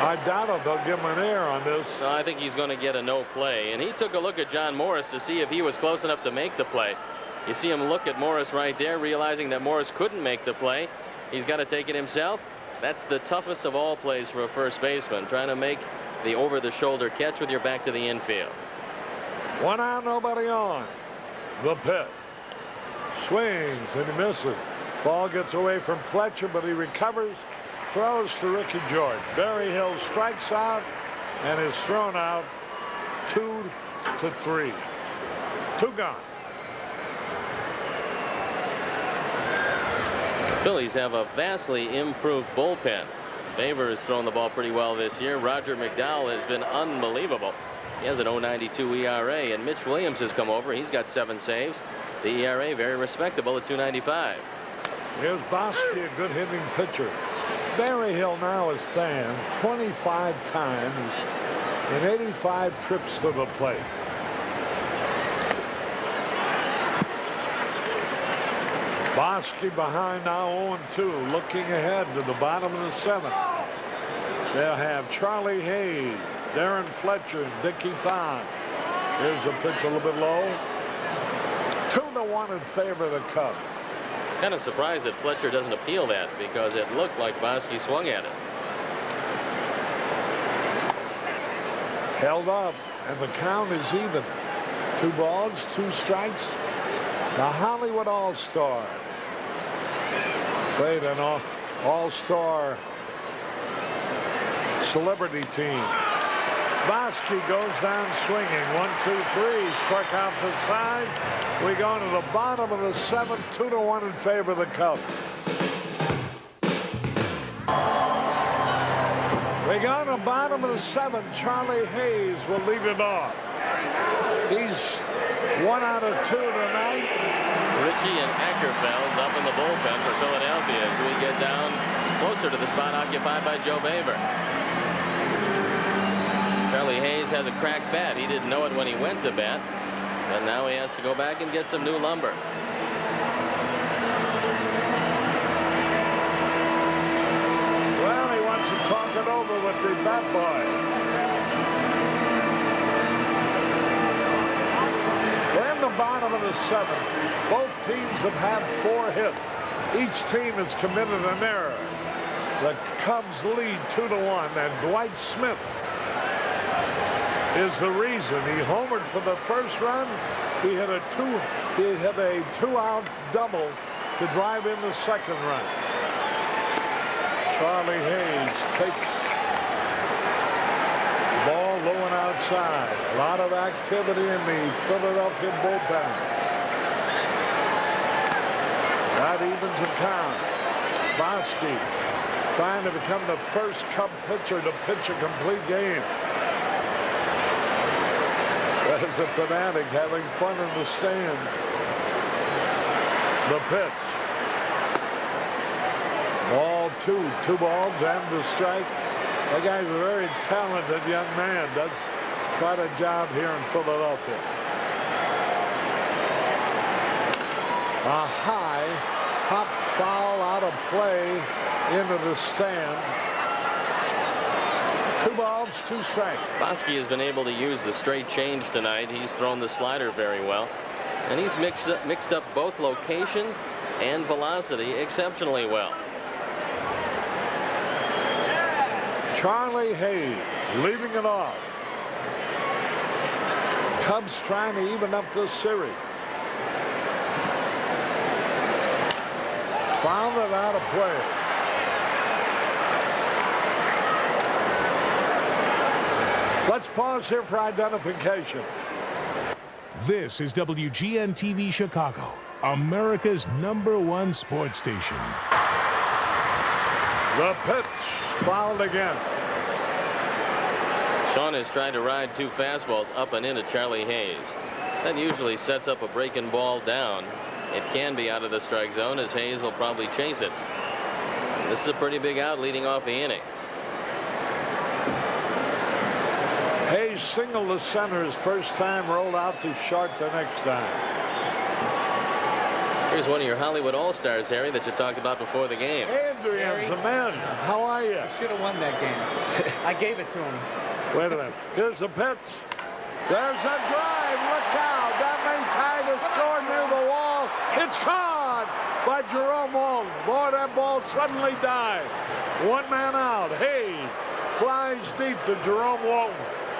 I doubt if they'll give him an air on this. No, I think he's going to get a no play. And he took a look at John Morris to see if he was close enough to make the play. You see him look at Morris right there, realizing that Morris couldn't make the play. He's got to take it himself. That's the toughest of all plays for a first baseman, trying to make the over-the-shoulder catch with your back to the infield. 1 out, nobody on. The pitch. Swings and he misses. Ball gets away from Fletcher, but he recovers. Throws to Ricky Jordan. Berryhill strikes out, and is thrown out 2-3. 2 gone. Phillies have a vastly improved bullpen. Baver has thrown the ball pretty well this year. Roger McDowell has been unbelievable. He has an 0.92 ERA, and Mitch Williams has come over. He's got 7 saves. The ERA very respectable at 2.95. Here's Boskie, a good hitting pitcher. Berryhill now is fanned 25 times in 85 trips to the plate. Boskie behind now 0-2, looking ahead to the bottom of the 7th. They'll have Charlie Hayes, Darren Fletcher, and Dickie Thon. Here's a pitch a little bit low. 2-1 in favor of the Cubs. Kind of surprised that Fletcher doesn't appeal that, because it looked like Boskie swung at it. Held up, and the count is even. 2 balls, 2 strikes. The Hollywood All-Star. Played an all-star celebrity team. Boskie goes down swinging. 1-2-3. Struck out the side. We go to the bottom of the 7th. 2-1 in favor of the Cubs. We go to the bottom of the 7th. Charlie Hayes will lead it off. He's 1 out of 2 tonight. Ritchie and Ackerfeld's up in the bullpen for Philadelphia as we get down closer to the spot occupied by Joe Baver. Charlie Hayes has a cracked bat. He didn't know it when he went to bat, but now he has to go back and get some new lumber. Well, he wants to talk it over with the bat boy. We're in the bottom of the 7th. Both teams have had 4 hits. Each team has committed an error. The Cubs lead 2-1, and Dwight Smith is the reason. He homered for the first run. He hit a 2-out double to drive in the second run. Charlie Hayes takes ball low and outside. A lot of activity in the Philadelphia bullpen. That evens the count. Boskie trying to become the first Cub pitcher to pitch a complete game. There's a fanatic having fun in the stand. The pitch. Ball 2. 2 balls and the strike. That guy's a very talented young man. Does quite a job here in Philadelphia. A high hop foul out of play into the stand. 2 balls, 2 strikes. Boskie has been able to use the straight change tonight. He's thrown the slider very well, and he's mixed up both location and velocity exceptionally well. Charlie Hayes leaving it off. Cubs trying to even up this series. Found it out of play. Let's pause here for identification. This is WGN TV Chicago, America's #1 sports station. The pitch fouled again. Shawn has tried to ride 2 fastballs up and into Charlie Hayes. That usually sets up a breaking ball down. It can be out of the strike zone, as Hayes will probably chase it. This is a pretty big out leading off the inning. Hayes singled to center his first time, rolled out to short the next time. Here's one of your Hollywood All-Stars, Harry, that you talked about before the game. Adrian's the man. How are you? Should have won that game. I gave it to him. Wait a minute. Here's the pitch. There's a drive. Look out. That may tie the score near the wall. It's caught by Jerome Walton. Boy, that ball suddenly died. 1 man out. Hayes flies deep to Jerome Walton.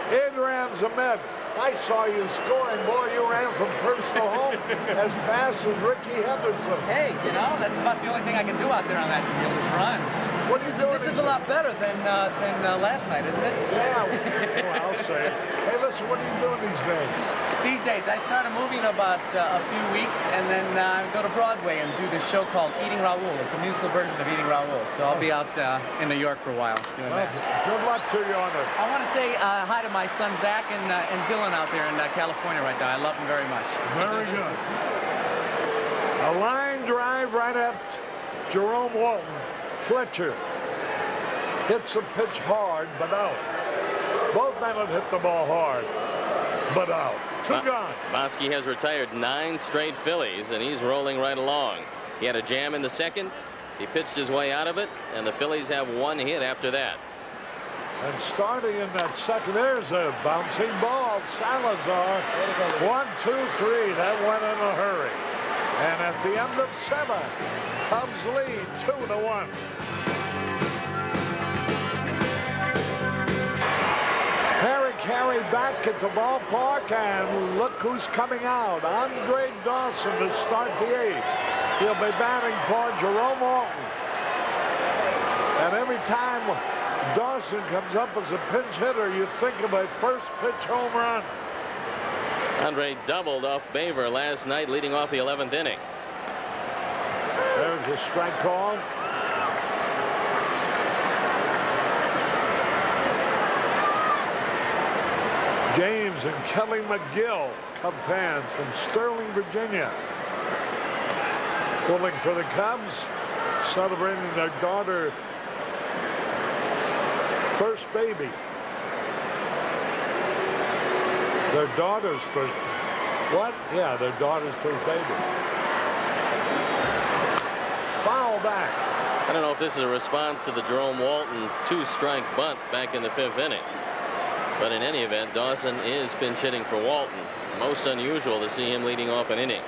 Adrian Zamed, I saw you scoring. Boy, you ran from first to home as fast as Ricky Henderson. Hey, you know, that's about the only thing I can do out there on that field is run. What are you doing? This is a lot better than last night, isn't it? Yeah, well, I'll say it. Hey, listen, what are you doing these days? These days, I start a movie in about a few weeks, and then go to Broadway and do this show called Eating Raoul. It's a musical version of Eating Raoul. So I'll be out in New York for a while doing that. Good luck to you on it. I want to say hi to my son Zach and Dylan out there in California right now. I love them very much. Very good. A line drive right at Jerome Walton. Fletcher hits the pitch hard, but out. Both men have hit the ball hard, but out. Two gone. Boskie has retired 9 straight Phillies, and he's rolling right along. He had a jam in the second. He pitched his way out of it, and the Phillies have 1 hit after that. And starting in that second, there's a bouncing ball. Salazar, 1, 2, 3. That went in a hurry. And at the end of 7, Cubs lead 2-1. Carry back at the ballpark, and look who's coming out. Andre Dawson to start the 8th. He'll be batting for Jerome Walton. And every time Dawson comes up as a pinch hitter, you think of a first pitch home run. Andre doubled off Baver last night, leading off the 11th inning. There's a strike call. James and Kelly McGill, Cub fans from Sterling, Virginia, pulling for the Cubs, celebrating their daughter first baby. Their daughter's first. What? Yeah, their daughter's first baby. Foul back. I don't know if this is a response to the Jerome Walton 2-strike bunt back in the 5th inning. But in any event, Dawson is pinch hitting for Walton. Most unusual to see him leading off an inning.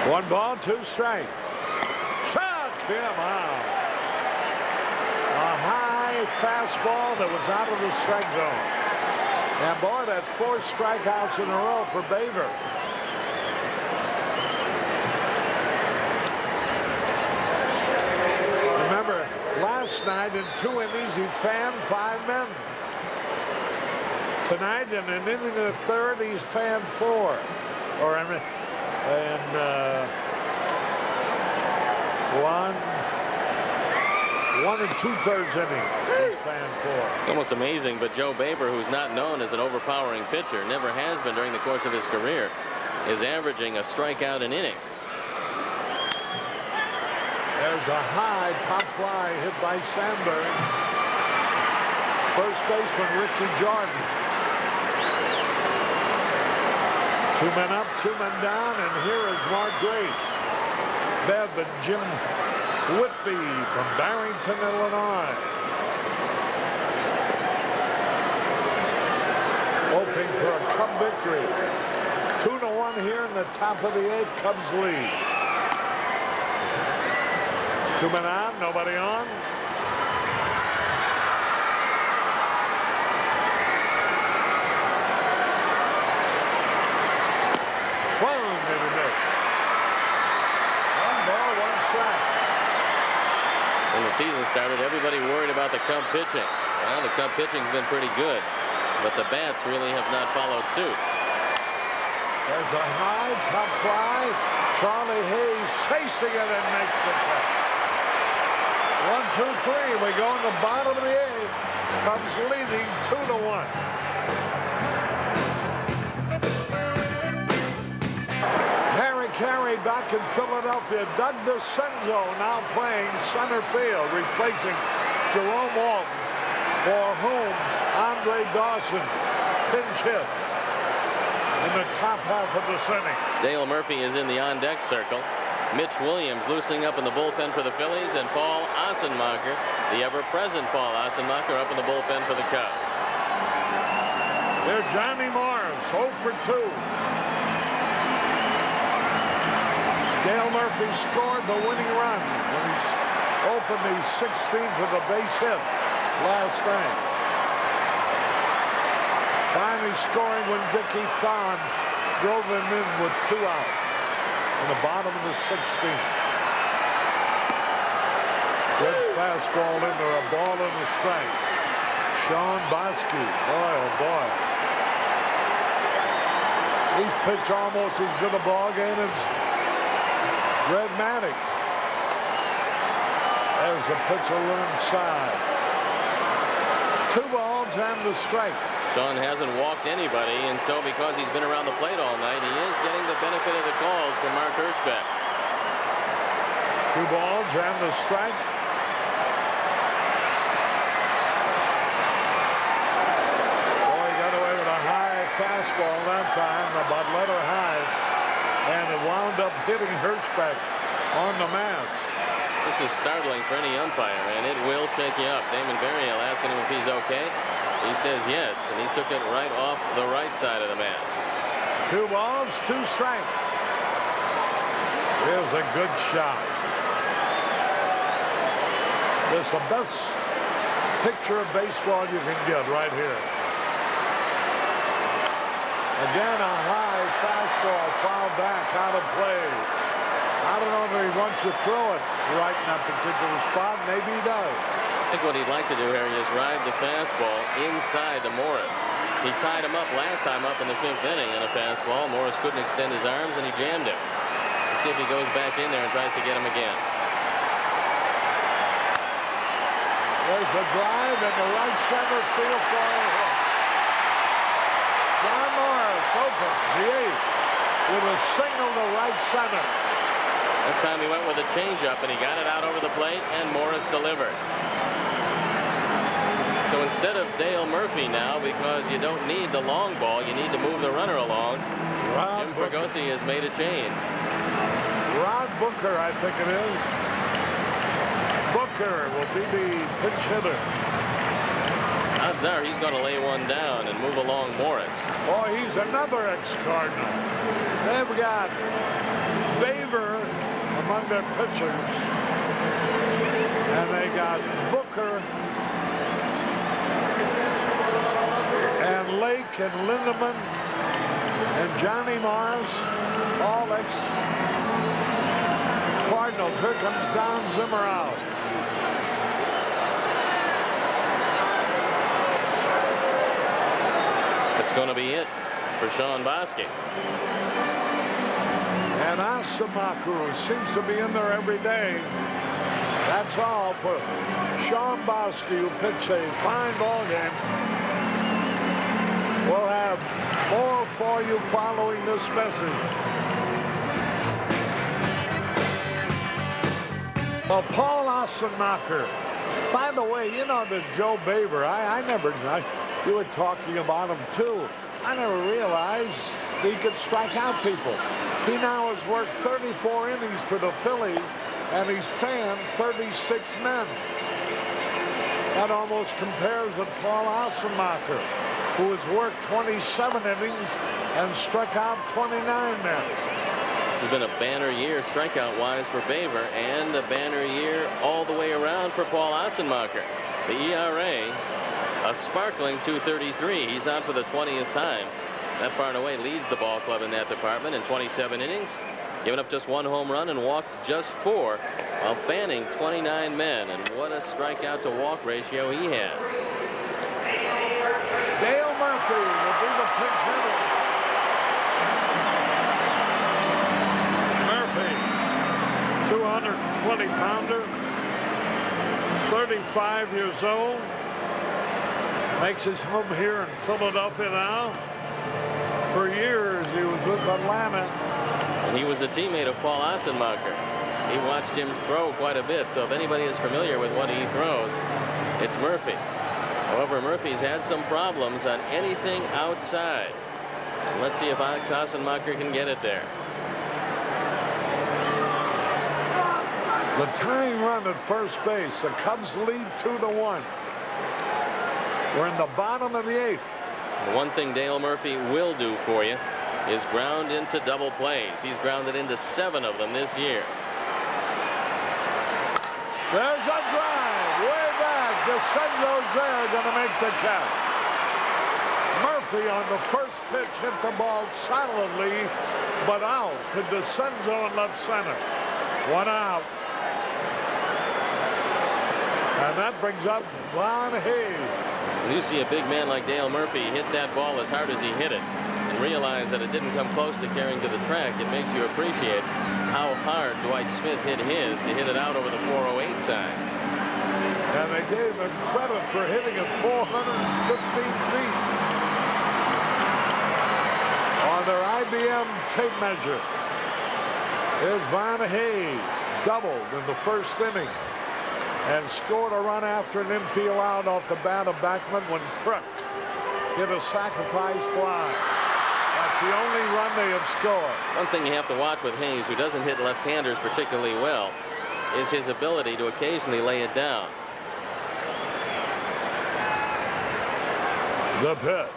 1 ball, 2 strike. Chuck him out. A high fastball that was out of the strike zone. And boy, that's 4 strikeouts in a row for Baver. Remember, last night in 2 innings, he fanned 5 men. Tonight, in an inning of the 3rd, he's fanned 4. Or, I mean, and 1 2/3 inning, he's fanned 4. It's almost amazing, but Joe Baver, who's not known as an overpowering pitcher, never has been during the course of his career, is averaging a strikeout an inning. There's a high pop fly hit by Sandberg. First baseman Ricky Jordan. 2 men up, 2 men down, and here is Mark Grace. Bev and Jim Whitby from Barrington, Illinois. Hoping for a Cub victory. 2-1 here in the top of the 8th. Cubs lead. 2 men out, nobody on. Swung and a miss. 1 ball, 1 strike. When the season started, everybody worried about the Cub pitching. Well, the Cub pitching's been pretty good, but the bats really have not followed suit. There's a high pop fly. Charlie Hayes chasing it and makes the catch. 1, 2, 3. We go in the bottom of the 8th. Cubs leading 2-1. Harry Carey back in Philadelphia. Doug DeCenzo now playing center field, replacing Jerome Walton, for whom Andre Dawson pinch hit in the top half of this inning. Dale Murphy is in the on-deck circle. Mitch Williams loosening up in the bullpen for the Phillies, and Paul Assenmacher, the ever-present Paul Assenmacher, up in the bullpen for the Cubs. There's Johnny Morris, 0 for 2. Dale Murphy scored the winning run when he opened the 16th with a base hit last night. Finally scoring when Dickie Thon drove him in with 2 out in the bottom of the 16th. Good fastball in there, a ball and a strike. Shawn Boskie, boy, oh boy. He's pitched almost as good a ball game as Red Maddox. There's a pitch a little inside. 2 balls and a strike. Shawn hasn't walked anybody, and so because he's been around the plate all night, he is getting the benefit of the calls from Mark Hirschbeck. 2 balls and a strike. Oh, he got away with a high fastball that time, about letter high, and it wound up hitting Hirschbeck on the mask. This is startling for any umpire, and it will shake you up. Damon Burial asking him if he's okay. He says yes, and he took it right off the right side of the mask. 2 balls, 2 strikes. Here's a good shot. This is the best picture of baseball you can get right here. Again, a high fastball, foul back, out of play. I don't know if he wants to throw it right in that particular spot. Maybe he does. I think what he'd like to do, Harry, is ride the fastball inside to Morris. He tied him up last time up in the 5th inning in a fastball. Morris couldn't extend his arms, and he jammed him. Let's see if he goes back in there and tries to get him again. There's a drive in the right center field for a hit. John Morris opens the 8th with a single to right center. That time he went with a changeup, and he got it out over the plate, and Morris delivered. So instead of Dale Murphy now, because you don't need the long ball, you need to move the runner along, Jim Fregosi has made a change. Rod Booker, I think it is. Booker will be the pinch hitter. Odds are he's going to lay one down and move along Morris. Oh, he's another ex-Cardinal. They've got Baver among their pitchers. And they got Booker and Lake and Lindemann and Johnny Morris, all ex-Cardinals. Here comes Don Zimmer out. That's going to be it for Shawn Boskie. And Asamaku seems to be in there every day. That's all for Shawn Boskie, who pitched a fine ball game. We'll have more for you following this message. Well, Paul Asamaku. By the way, you know that Joe Baver, you were talking about him too. I never realized he could strike out people. He now has worked 34 innings for the Phillies, and he's fanned 36 men. That almost compares with Paul Asamaku, who has worked 27 innings and struck out 29 men. This has been a banner year strikeout-wise for Baver, and a banner year all the way around for Paul Asamaku. The ERA, a sparkling 2.33. He's on for the 20th time. That far and away leads the ball club in that department in 27 innings, giving up just 1 home run and walked just 4, while fanning 29 men. And what a strikeout to walk ratio he has. Dale Murphy will be the pinch hitter. Murphy, 220-pounder, 35 years old, makes his home here in Philadelphia now. For years, he was with Atlanta. And he was a teammate of Paul Asamaku. He watched him throw quite a bit, so if anybody is familiar with what he throws, it's Murphy. However, Murphy's had some problems on anything outside. And let's see if Asamaku can get it there. The tying run at first base. The Cubs lead 2-1. We're in the bottom of the 8th. The one thing Dale Murphy will do for you is ground into double plays. He's grounded into 7 of them this year. There's a drive way back. DeCenzo's there, going to make the catch. Murphy on the first pitch hit the ball solidly, but out to DeCenzo in left center. 1 out. And that brings up Von Hayes. When you see a big man like Dale Murphy hit that ball as hard as he hit it and realize that it didn't come close to carrying to the track, it makes you appreciate how hard Dwight Smith hit his to hit it out over the 408 side. And they gave him credit for hitting it 415 feet on their IBM tape measure. Here's Von Hayes, doubled in the first inning and scored a run after an infield out off the bat of Backman when Crook hit a sacrifice fly. That's the only run they have scored. One thing you have to watch with Hayes, who doesn't hit left-handers particularly well, is his ability to occasionally lay it down. The pitch.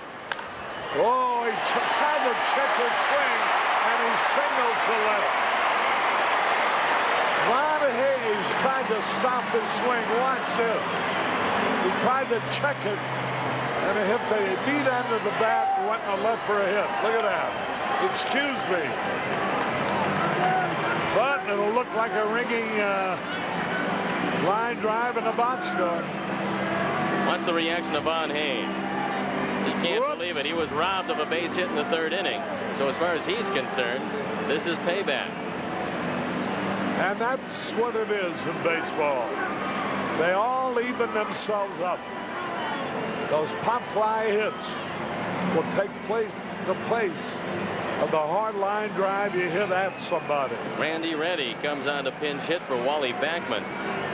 Oh, he tried to check his swing, and he singles to left. Von Hayes tried to stop his swing. Watch this. He tried to check it, and it hit the beat end of the bat and went in the left for a hit. Look at that. Excuse me. But it'll look like a ringing line drive in the box score. Watch the reaction of Von Hayes. He can't believe it. He was robbed of a base hit in the third inning. So as far as he's concerned, this is payback. And that's what it is in baseball. They all even themselves up. Those pop fly hits will take the place of the hard line drive you hit at somebody. Randy Reddy comes on to pinch hit for Wally Backman.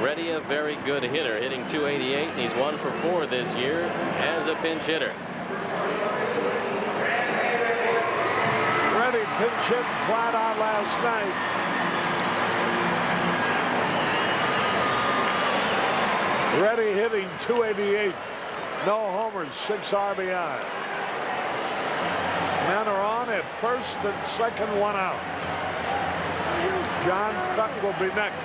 Reddy, a very good hitter, hitting .288, and he's 1 for 4 this year as a pinch hitter. Reddy pinch hit flat out last night. Reddy hitting .288, no homers, 6 RBI. Men are on at first and second, 1 out. John Kruk will be next.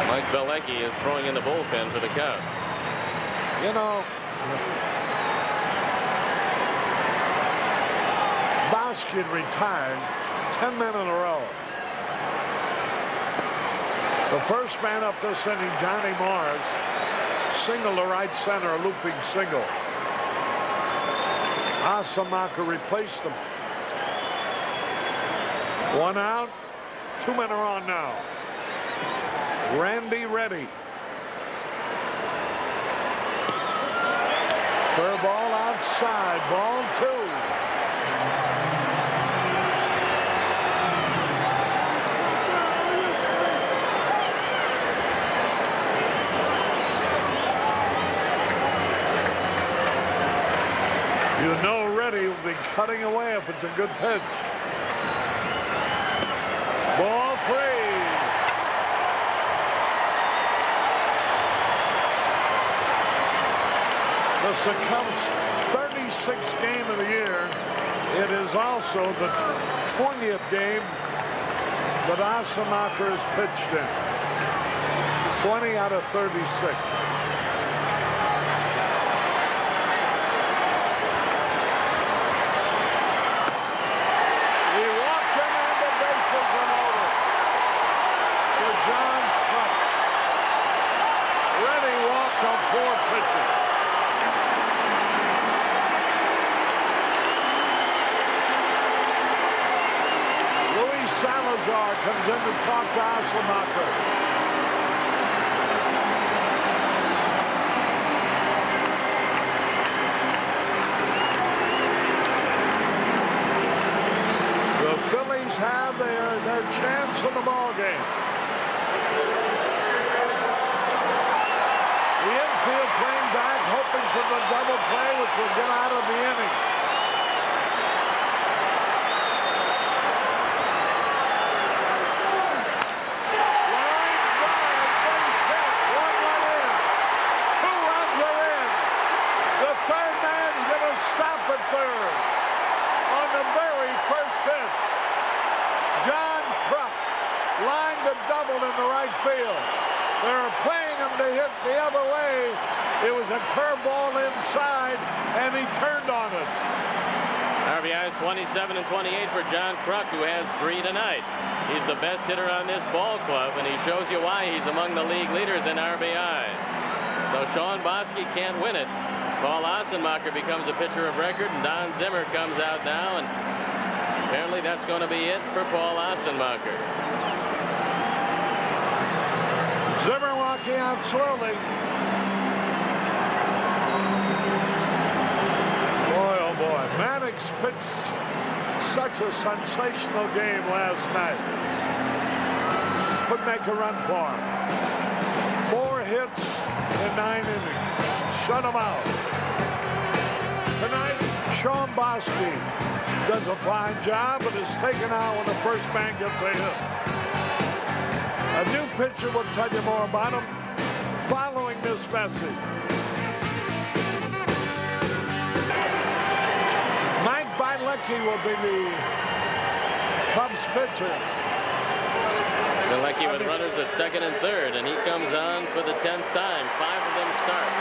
Mike Belecki is throwing in the bullpen for the Cubs. You know, Boskie retired 10 men in a row. The first man up this inning, Johnny Morris, single to right center, a looping single. Asamaker replaced him. 1 out, 2 men are on now. Randy Reddy. Curveball outside, ball 2. You know Reddy will be cutting away if it's a good pitch. Ball 3. This is the Cubs' 36th game of the year. It is also the 20th game that Asamaker has pitched in. 20 out of 36. Comes in to talk to Asamaker. The Phillies have their chance in the ball game. The infield playing back, hoping for the double play, which will get out of the inning. Third on the very first pitch. John Kruk lined to double in the right field. They're playing him to hit the other way. It was a curveball inside, and he turned on it. Harvey RBIs 27 and 28 for John Kruk, who has 3 tonight. He's the best hitter on this ball club, and he shows you why he's among the league leaders in RBI. So Shawn Boskie can't win it. Paul Ossenmacher becomes a pitcher of record, and Don Zimmer comes out now, and apparently that's going to be it for Paul Ossenmacher. Zimmer walking out slowly. Boy, oh boy. Mannix pitched such a sensational game last night. Could make a run for him. 4 hits in 9 innings. Shut him out. Tonight, Shawn Boskie does a fine job, but is taken out when the first man gets a hit. A new pitcher will tell you more about him following this message. Mike Bilecki will be the Cubs pitcher. Bilecki with runners at second and third, and he comes on for the 10th time. 5 of them starts.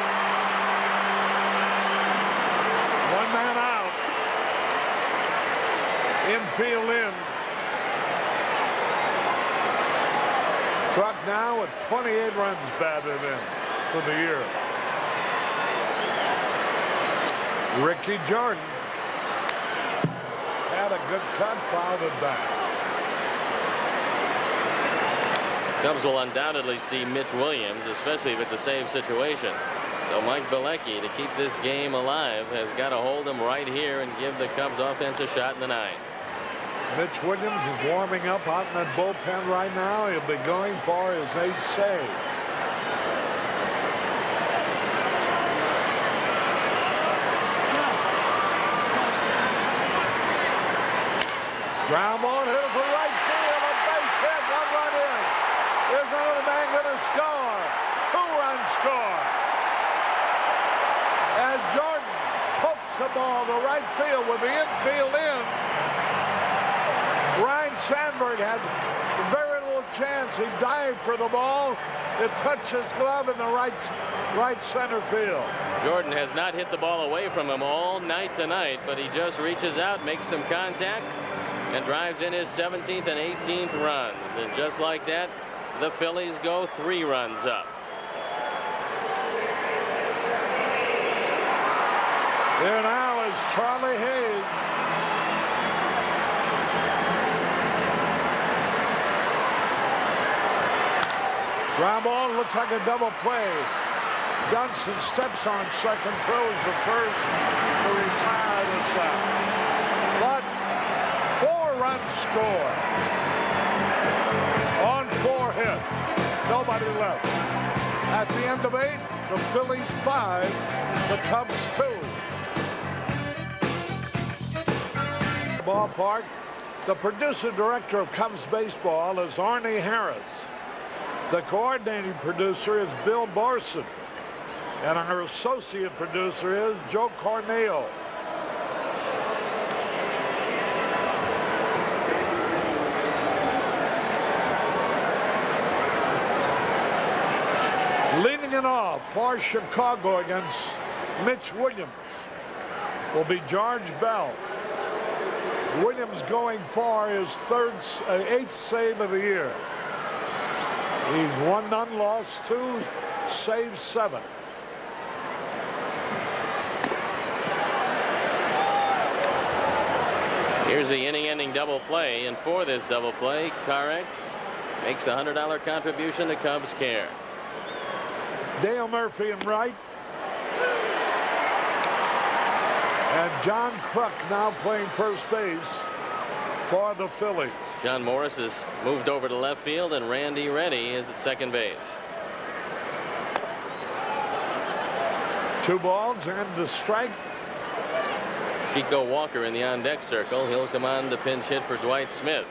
1 man out. Infield in. Kruk now with 28 runs batted in for the year. Ricky Jordan had a good cut, fouled it back. Cubs will undoubtedly see Mitch Williams, especially if it's a save situation. So Mike Bilecki, to keep this game alive, has got to hold him right here and give the Cubs offense a shot in the 9th. Mitch Williams is warming up out in that bullpen right now. He'll be going for his 8th save. Ground ball hit for right field. A base hit. 1 run in. Here's another man going to score. 2-run score. As Jordan pokes the ball to right field with the infield in. Ryan Sandberg had very little chance. He dived for the ball. It touched his glove in the right center field. Jordan has not hit the ball away from him all night tonight, but he just reaches out, makes some contact, and drives in his 17th and 18th runs. And just like that, the Phillies go 3 runs up. Here now is Charlie Hayes. Ground ball, looks like a double play. Dunston steps on second, throws the first to retire the second. But 4-run score on 4 hits. Nobody left. At the end of 8, the Phillies 5, the Cubs 2. Ballpark. The producer director of Cubs baseball is Arnie Harris. The coordinating producer is Bill Borson. And our associate producer is Joe Cornell. Leading it off for Chicago against Mitch Williams will be George Bell. Williams going for his 8th save of the year. He's 1 none, lost 2, saved 7. Here's the inning-ending double play, and for this double play, Carex makes a $100 contribution to Cubs Care. Dale Murphy in right. And John Kruk now playing first base for the Phillies. John Morris has moved over to left field, and Randy Reddy is at second base. 2 balls and a strike. Chico Walker in the on-deck circle. He'll come on to pinch hit for Dwight Smith,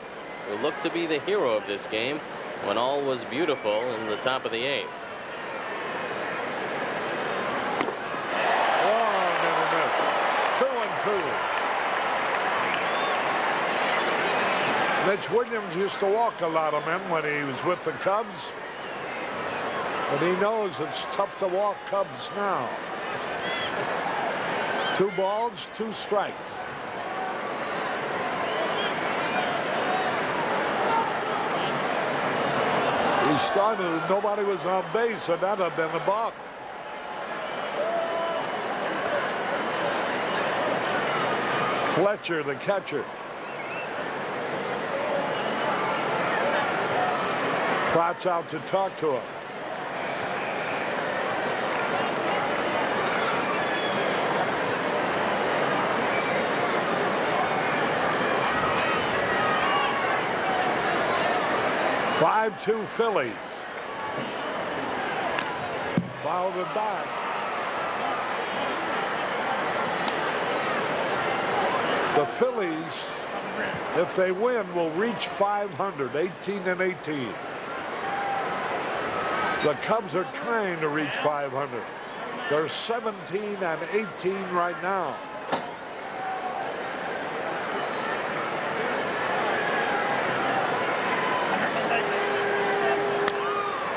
who looked to be the hero of this game when all was beautiful in the top of the 8th. Oh, never missed. 2-2. Mitch Williams used to walk a lot of men when he was with the Cubs. But he knows it's tough to walk Cubs now. 2 balls, 2 strikes. He started and nobody was on base, and that had been a balk. Fletcher, the catcher. Trots out to talk to him. Five-2 Phillies. Fouled it back. The Phillies, if they win, will reach 500, 18-18. The Cubs are trying to reach 500. They're 17-18 right now.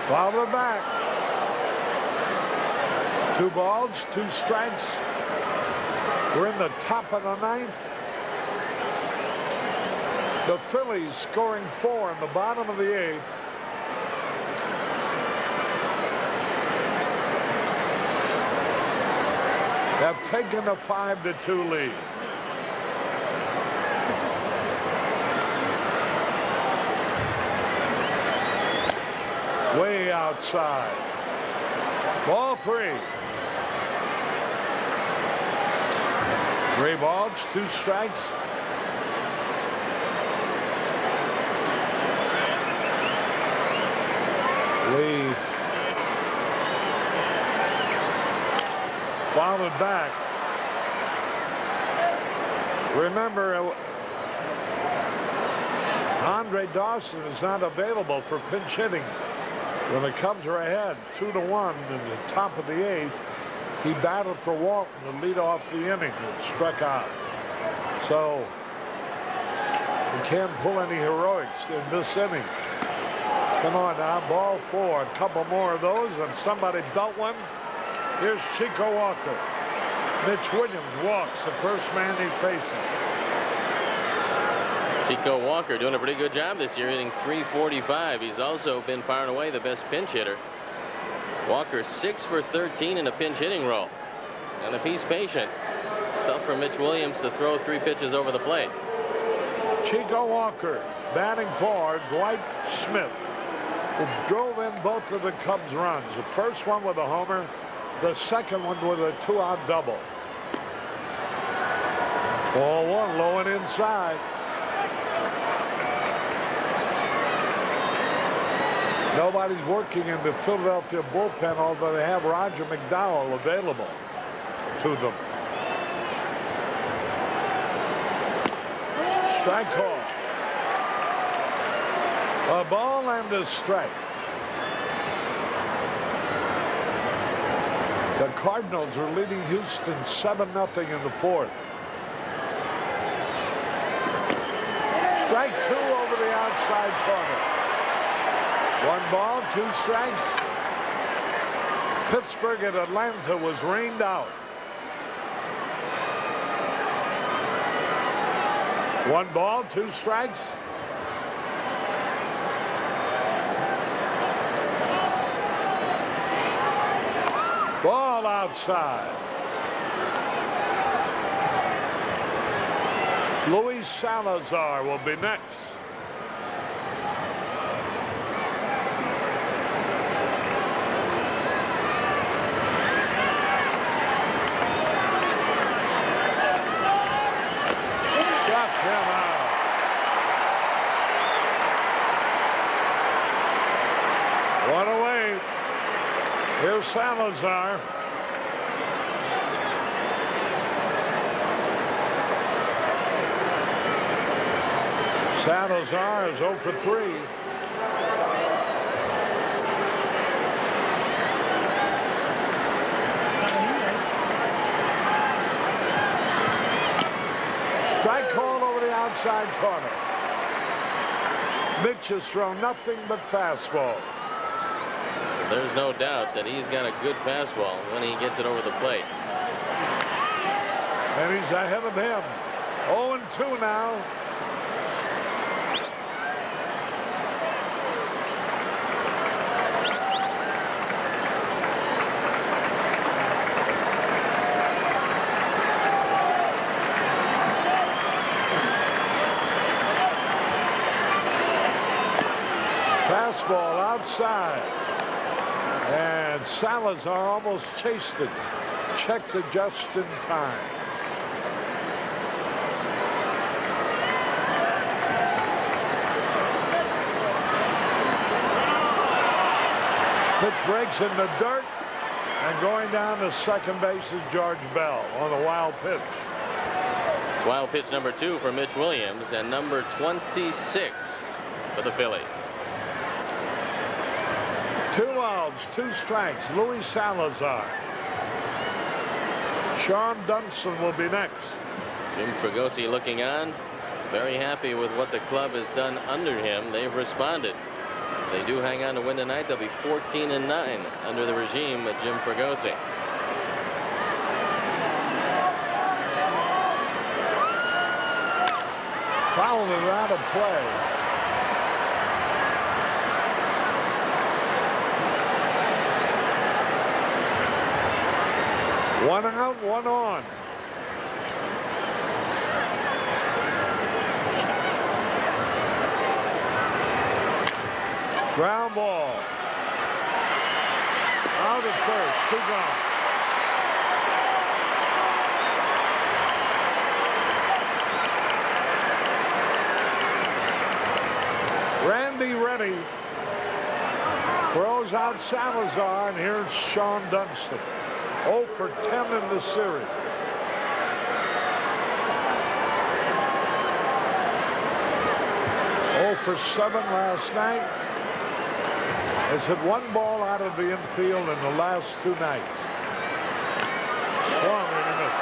Foul it back. 2 balls, 2 strikes. We're in the top of the 9th. The Phillies scoring 4 in the bottom of the 8th. Have taken a 5-2 lead. Way outside. Ball 3. 3 balls, 2 strikes. Lee fouled back. Remember, Andre Dawson is not available for pinch hitting. When the Cubs are ahead 2-1 in the top of the 8th, he battled for Walton to lead off the inning and struck out. So he can't pull any heroics in this inning. Come on now, ball 4. A couple more of those, and somebody built one. Here's Chico Walker. Mitch Williams walks, the first man he faces. Chico Walker doing a pretty good job this year, hitting .345. He's also been far and away the best pinch hitter. Walker 6 for 13 in a pinch hitting role. And if he's patient, it's tough for Mitch Williams to throw 3 pitches over the plate. Chico Walker batting for Dwight Smith, who drove in both of the Cubs' runs. The first one with a homer, the second one with a 2-out double. Ball 1 low and inside. Nobody's working in the Philadelphia bullpen, although they have Roger McDowell available to them. Strike call. A ball and a strike. The Cardinals are leading Houston 7-0 in the 4th. Strike 2 over the outside corner. 1 ball, 2 strikes. Pittsburgh and Atlanta was rained out. 1 ball, 2 strikes. Ball outside. Luis Salazar will be next. Here's Salazar. Salazar is 0 for 3. Strike call over the outside corner. Mitch has thrown nothing but fastball. There's no doubt that he's got a good fastball when he gets it over the plate. And he's ahead of him. 0-2 now. fastball outside. And Salazar almost chased it. Checked it just in time. Pitch breaks in the dirt. And going down to second base is George Bell on a wild pitch. It's wild pitch number 2 for Mitch Williams and number 26 for the Phillies. 2 outs, 2 strikes. Luis Salazar. Shawn Dunston will be next. Jim Fregosi looking on. Very happy with what the club has done under him. They've responded. They do hang on to win tonight. They'll be 14-9 under the regime of Jim Fregosi. Fouled it out of play. One out, one on. Ground ball. Out at first, 2 gone. Randy Reddy throws out Salazar, and here's Shawn Dunston. 0 for 10 in the series. For 7 last night. Has hit 1 ball out of the infield in the last 2 nights. Swung and a miss.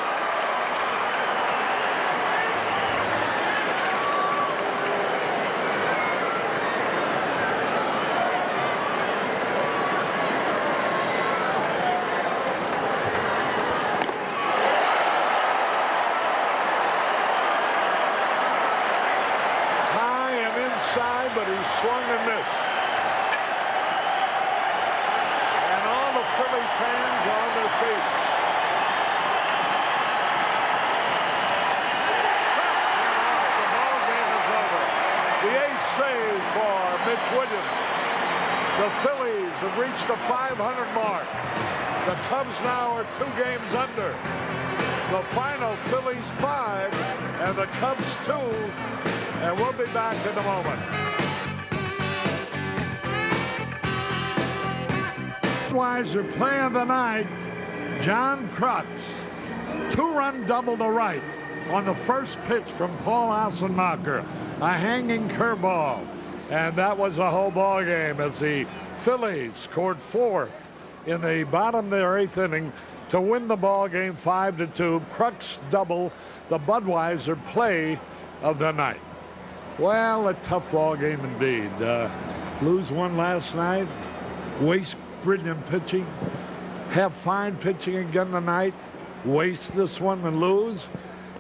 But he swung and missed. And all the Philly fans are on their feet. The ball game is over. The 8th save for Mitch Williams. The Phillies have reached the 500 mark. The Cubs now are 2 games under. The final, Phillies 5 and the Cubs 2. And we'll be back in a moment. Weiser play of the night. John Crux. 2-run double to right on the first pitch from Paul Assenmacher. A hanging curveball. And that was the whole ball game as the Phillies scored 4th in the bottom of their 8th inning to win the ball game 5-2. Crux double, the Budweiser play of the night. Well, a tough ball game indeed. Lose 1 last night. Waste brilliant pitching. Have fine pitching again tonight. Waste this one and lose.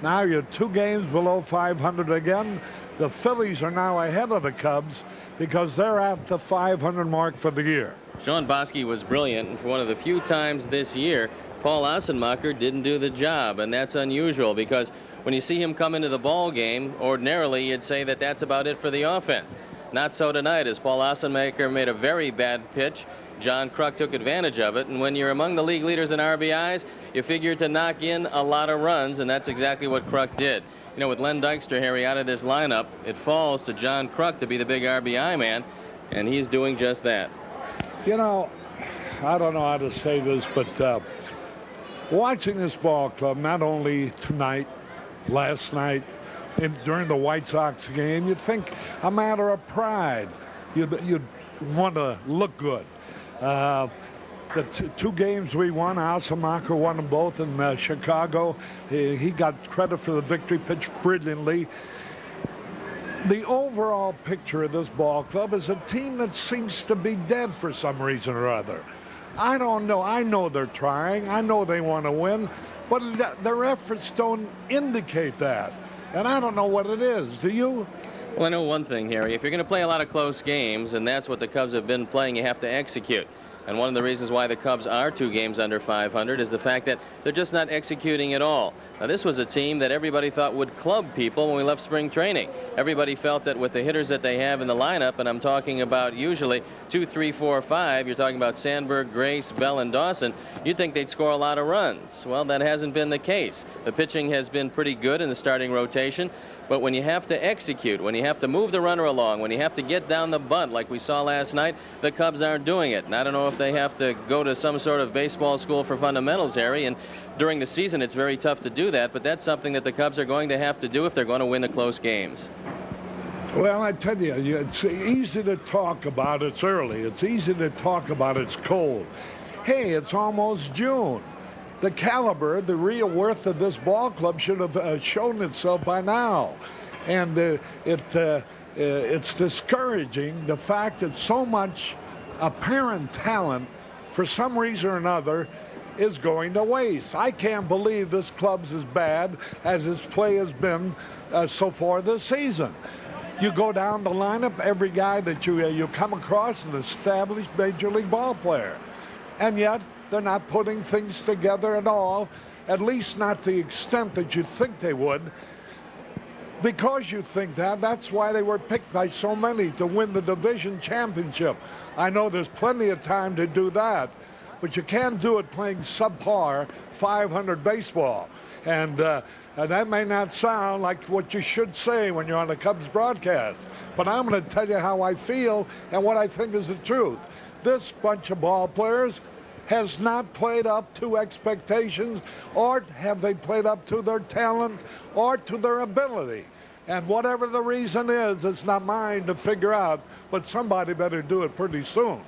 Now you're 2 games below 500 again. The Phillies are now ahead of the Cubs because they're at the 500 mark for the year. Shawn Boskie was brilliant, and for one of the few times this year, Paul Assenmacher didn't do the job, and that's unusual because when you see him come into the ball game, ordinarily you'd say that that's about it for the offense. Not so tonight, as Paul Assenmacher made a very bad pitch. John Kruk took advantage of it, and when you're among the league leaders in RBIs, you figure to knock in a lot of runs, and that's exactly what Kruk did. You know, with Len Dykstra, Harry, out of this lineup, it falls to John Kruk to be the big RBI man, and he's doing just that. You know, I don't know how to say this, but watching this ball club, not only tonight, last night, during the White Sox game, you'd think a matter of pride. You'd want to look good. The 2 games we won, Assenmacher won them both in Chicago. He got credit for the victory, pitched brilliantly. The overall picture of this ball club is a team that seems to be dead for some reason or other. I don't know. I know they're trying. I know they want to win, but their efforts don't indicate that. And I don't know what it is. Do you? Well, I know one thing, Harry. If you're going to play a lot of close games, and that's what the Cubs have been playing, you have to execute. And one of the reasons why the Cubs are 2 games under 500 is the fact that They're just not executing at all. Now, this was a team that everybody thought would club people when we left spring training. Everybody felt that with the hitters that they have in the lineup, and I'm talking about usually 2, 3, 4, 5, you're talking about Sandberg, Grace, Bell, and Dawson, you'd think they'd score a lot of runs. Well, that hasn't been the case. The pitching has been pretty good in the starting rotation, but when you have to execute, when you have to move the runner along, when you have to get down the bunt like we saw last night, the Cubs aren't doing it. And I don't know if they have to go to some sort of baseball school for fundamentals, Harry, and during the season it's very tough to do that, but that's something that the Cubs are going to have to do if they're going to win the close games. Well, I tell you, it's easy to talk about it's early. It's easy to talk about it's cold. Hey, it's almost June. The caliber, the real worth of this ball club should have shown itself by now. And it's discouraging, the fact that so much apparent talent, for some reason or another, is going to waste. I can't believe this club's as bad as its play has been so far this season. You go down the lineup, every guy that you come across is an established major league ball player. And yet, they're not putting things together at all, at least not to the extent that you think they would. Because you think that, that's why they were picked by so many to win the division championship. I know there's plenty of time to do that, but you can't do it playing subpar 500 baseball. And that may not sound like what you should say when you're on a Cubs broadcast, but I'm going to tell you how I feel and what I think is the truth. This bunch of ball players has not played up to expectations, or have they played up to their talent or to their ability. And whatever the reason is, it's not mine to figure out, but somebody better do it pretty soon.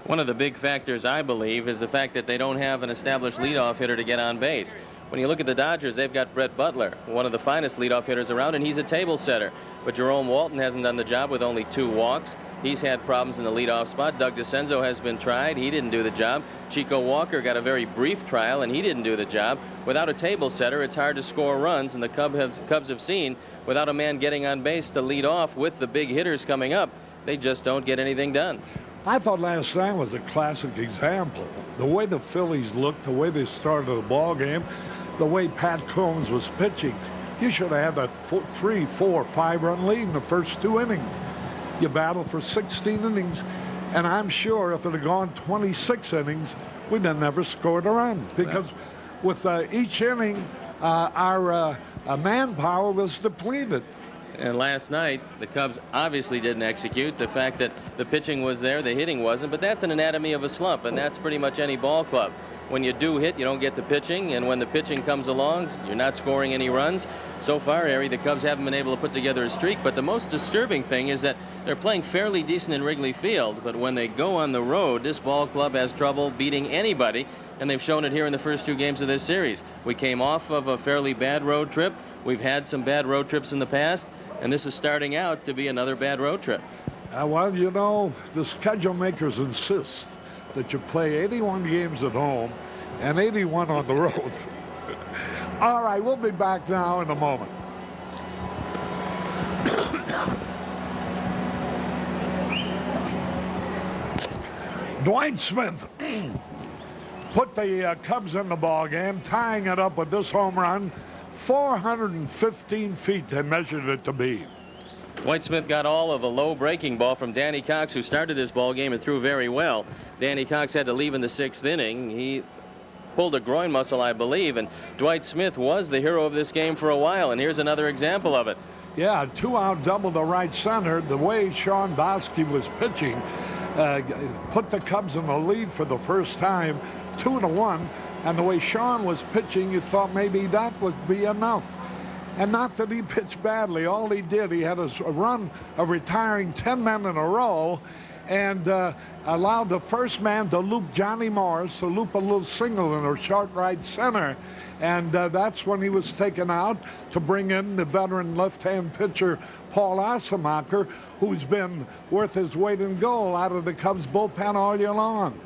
One of the big factors, I believe, is the fact that they don't have an established leadoff hitter to get on base. When you look at the Dodgers, they've got Brett Butler, one of the finest leadoff hitters around, and he's a table setter. But Jerome Walton hasn't done the job with only 2 walks. He's had problems in the leadoff spot. Doug DeCenzo has been tried. He didn't do the job. Chico Walker got a very brief trial, and he didn't do the job. Without a table setter, it's hard to score runs, and the Cubs have seen, without a man getting on base to lead off with the big hitters coming up, they just don't get anything done. I thought last night was a classic example. The way the Phillies looked, the way they started the ball game, the way Pat Combs was pitching, you should have had a 3, 4, 5-run lead in the first 2 innings. You battled for 16 innings, and I'm sure if it had gone 26 innings, we'd have never scored a run, because with each inning, our manpower was depleted. And last night, the Cubs obviously didn't execute. The fact that the pitching was there, the hitting wasn't, but that's an anatomy of a slump, and that's pretty much any ball club. When you do hit, you don't get the pitching, and when the pitching comes along, you're not scoring any runs. So far, Harry, the Cubs haven't been able to put together a streak, but the most disturbing thing is that they're playing fairly decent in Wrigley Field, but when they go on the road, this ball club has trouble beating anybody, and they've shown it here in the first 2 games of this series. We came off of a fairly bad road trip. We've had some bad road trips in the past, and this is starting out to be another bad road trip. Well, you know, the schedule makers insist that you play 81 games at home and 81 on the road. All right, we'll be back now in a moment. Dwight Smith put the Cubs in the ball game, tying it up with this home run. 415 feet they measured it to be. Dwight Smith got all of a low breaking ball from Danny Cox, who started this ball game and threw very well. Danny Cox had to leave in the 6th inning. He pulled a groin muscle, I believe, and Dwight Smith was the hero of this game for a while, and here's another example of it. Yeah, 2-out double to right center. The way Shawn Boskie was pitching put the Cubs in the lead for the first time, 2-1. And the way Shawn was pitching, you thought maybe that would be enough. And not that he pitched badly. All he did, he had a run of retiring 10 men in a row and allowed the first man to loop Johnny Morris, to loop a little single in a short right center. And that's when he was taken out to bring in the veteran left-hand pitcher, Paul Asemacher, who's been worth his weight in gold out of the Cubs bullpen all year long.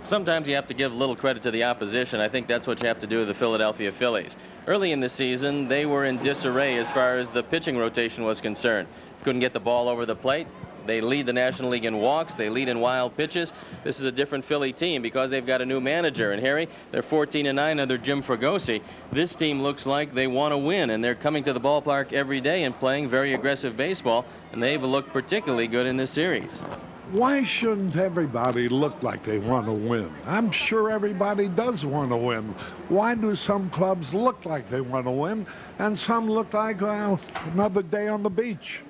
Sometimes you have to give a little credit to the opposition. I think that's what you have to do with the Philadelphia Phillies. Early in the season, they were in disarray as far as the pitching rotation was concerned. Couldn't get the ball over the plate. They lead the National League in walks. They lead in wild pitches. This is a different Philly team because they've got a new manager. And Harry, they're 14-9 under Jim Fregosi. This team looks like they want to win, and they're coming to the ballpark every day and playing very aggressive baseball, and they've looked particularly good in this series. Why shouldn't everybody look like they want to win? I'm sure everybody does want to win. Why do some clubs look like they want to win and some look like, well, another day on the beach?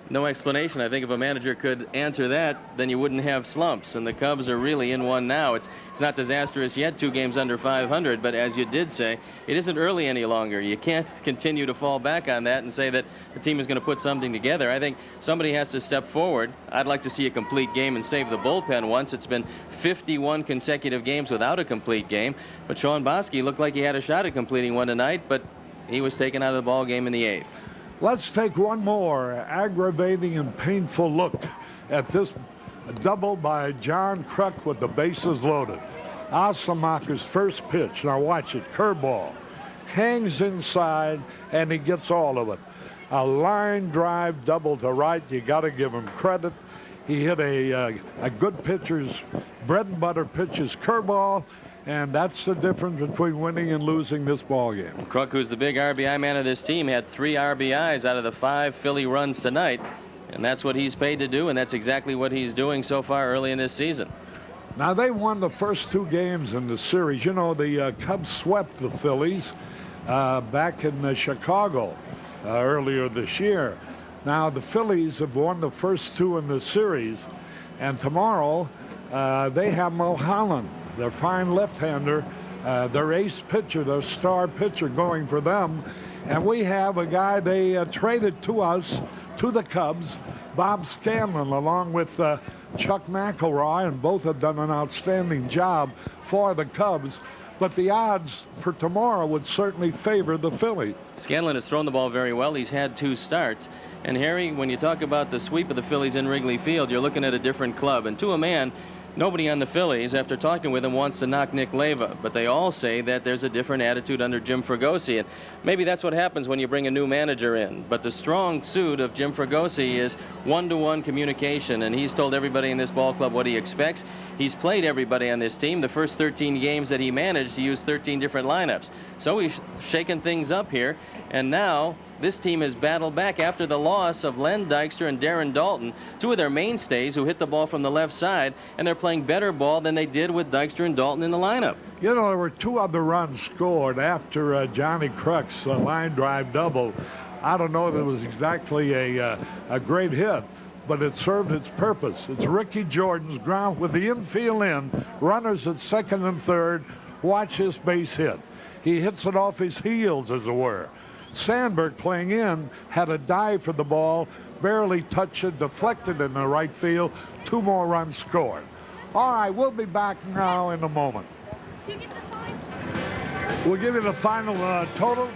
No explanation. I think if a manager could answer that, then you wouldn't have slumps. And the Cubs are really in one now. It's not disastrous yet, 2 games under 500. But as you did say, it isn't early any longer. You can't continue to fall back on that and say that the team is going to put something together. I think somebody has to step forward. I'd like to see a complete game and save the bullpen once. It's been 51 consecutive games without a complete game. But Shawn Boskie looked like he had a shot at completing one tonight, but he was taken out of the ball game in the 8th. Let's take one more aggravating and painful look at this double by John Kruk with the bases loaded. Asamaker's first pitch. Now watch it. Curveball. Hangs inside, and he gets all of it. A line drive double to right. You got to give him credit. He hit a good pitcher's bread and butter pitcher's curveball. And that's the difference between winning and losing this ball game. Kruk, who's the big RBI man of this team, had 3 RBIs out of the 5 Philly runs tonight. And that's what he's paid to do, and that's exactly what he's doing so far early in this season. Now, they won the first 2 games in the series. You know, the Cubs swept the Phillies back in Chicago earlier this year. Now, the Phillies have won the first 2 in the series. And tomorrow, they have Mulholland, their fine left-hander, their ace pitcher, their star pitcher going for them. And we have a guy they traded to us, to the Cubs, Bob Scanlon, along with Chuck McElroy, and both have done an outstanding job for the Cubs. But the odds for tomorrow would certainly favor the Phillies. Scanlon has thrown the ball very well. He's had 2 starts. And Harry, when you talk about the sweep of the Phillies in Wrigley Field, you're looking at a different club. And to a man, nobody on the Phillies, after talking with him, wants to knock Nick Leyva, but they all say that there's a different attitude under Jim Fregosi, and maybe that's what happens when you bring a new manager in. But the strong suit of Jim Fregosi is one-to-one communication, and he's told everybody in this ball club what he expects. He's played everybody on this team. The first 13 games that he managed, he used 13 different lineups. So he's shaking things up here, and now this team has battled back after the loss of Len Dykstra and Darren Dalton, 2 of their mainstays who hit the ball from the left side, and they're playing better ball than they did with Dykstra and Dalton in the lineup. You know, there were 2 other runs scored after Johnny Kruk's line drive double. I don't know if it was exactly a great hit, but it served its purpose. It's Ricky Jordan's ground with the infield in, runners at second and third. Watch his base hit. He hits it off his heels, as it were. Sandberg, playing in, had a dive for the ball, barely touched it, deflected in the right field. 2 more runs scored. All right, we'll be back now in a moment. We'll give you the final totals.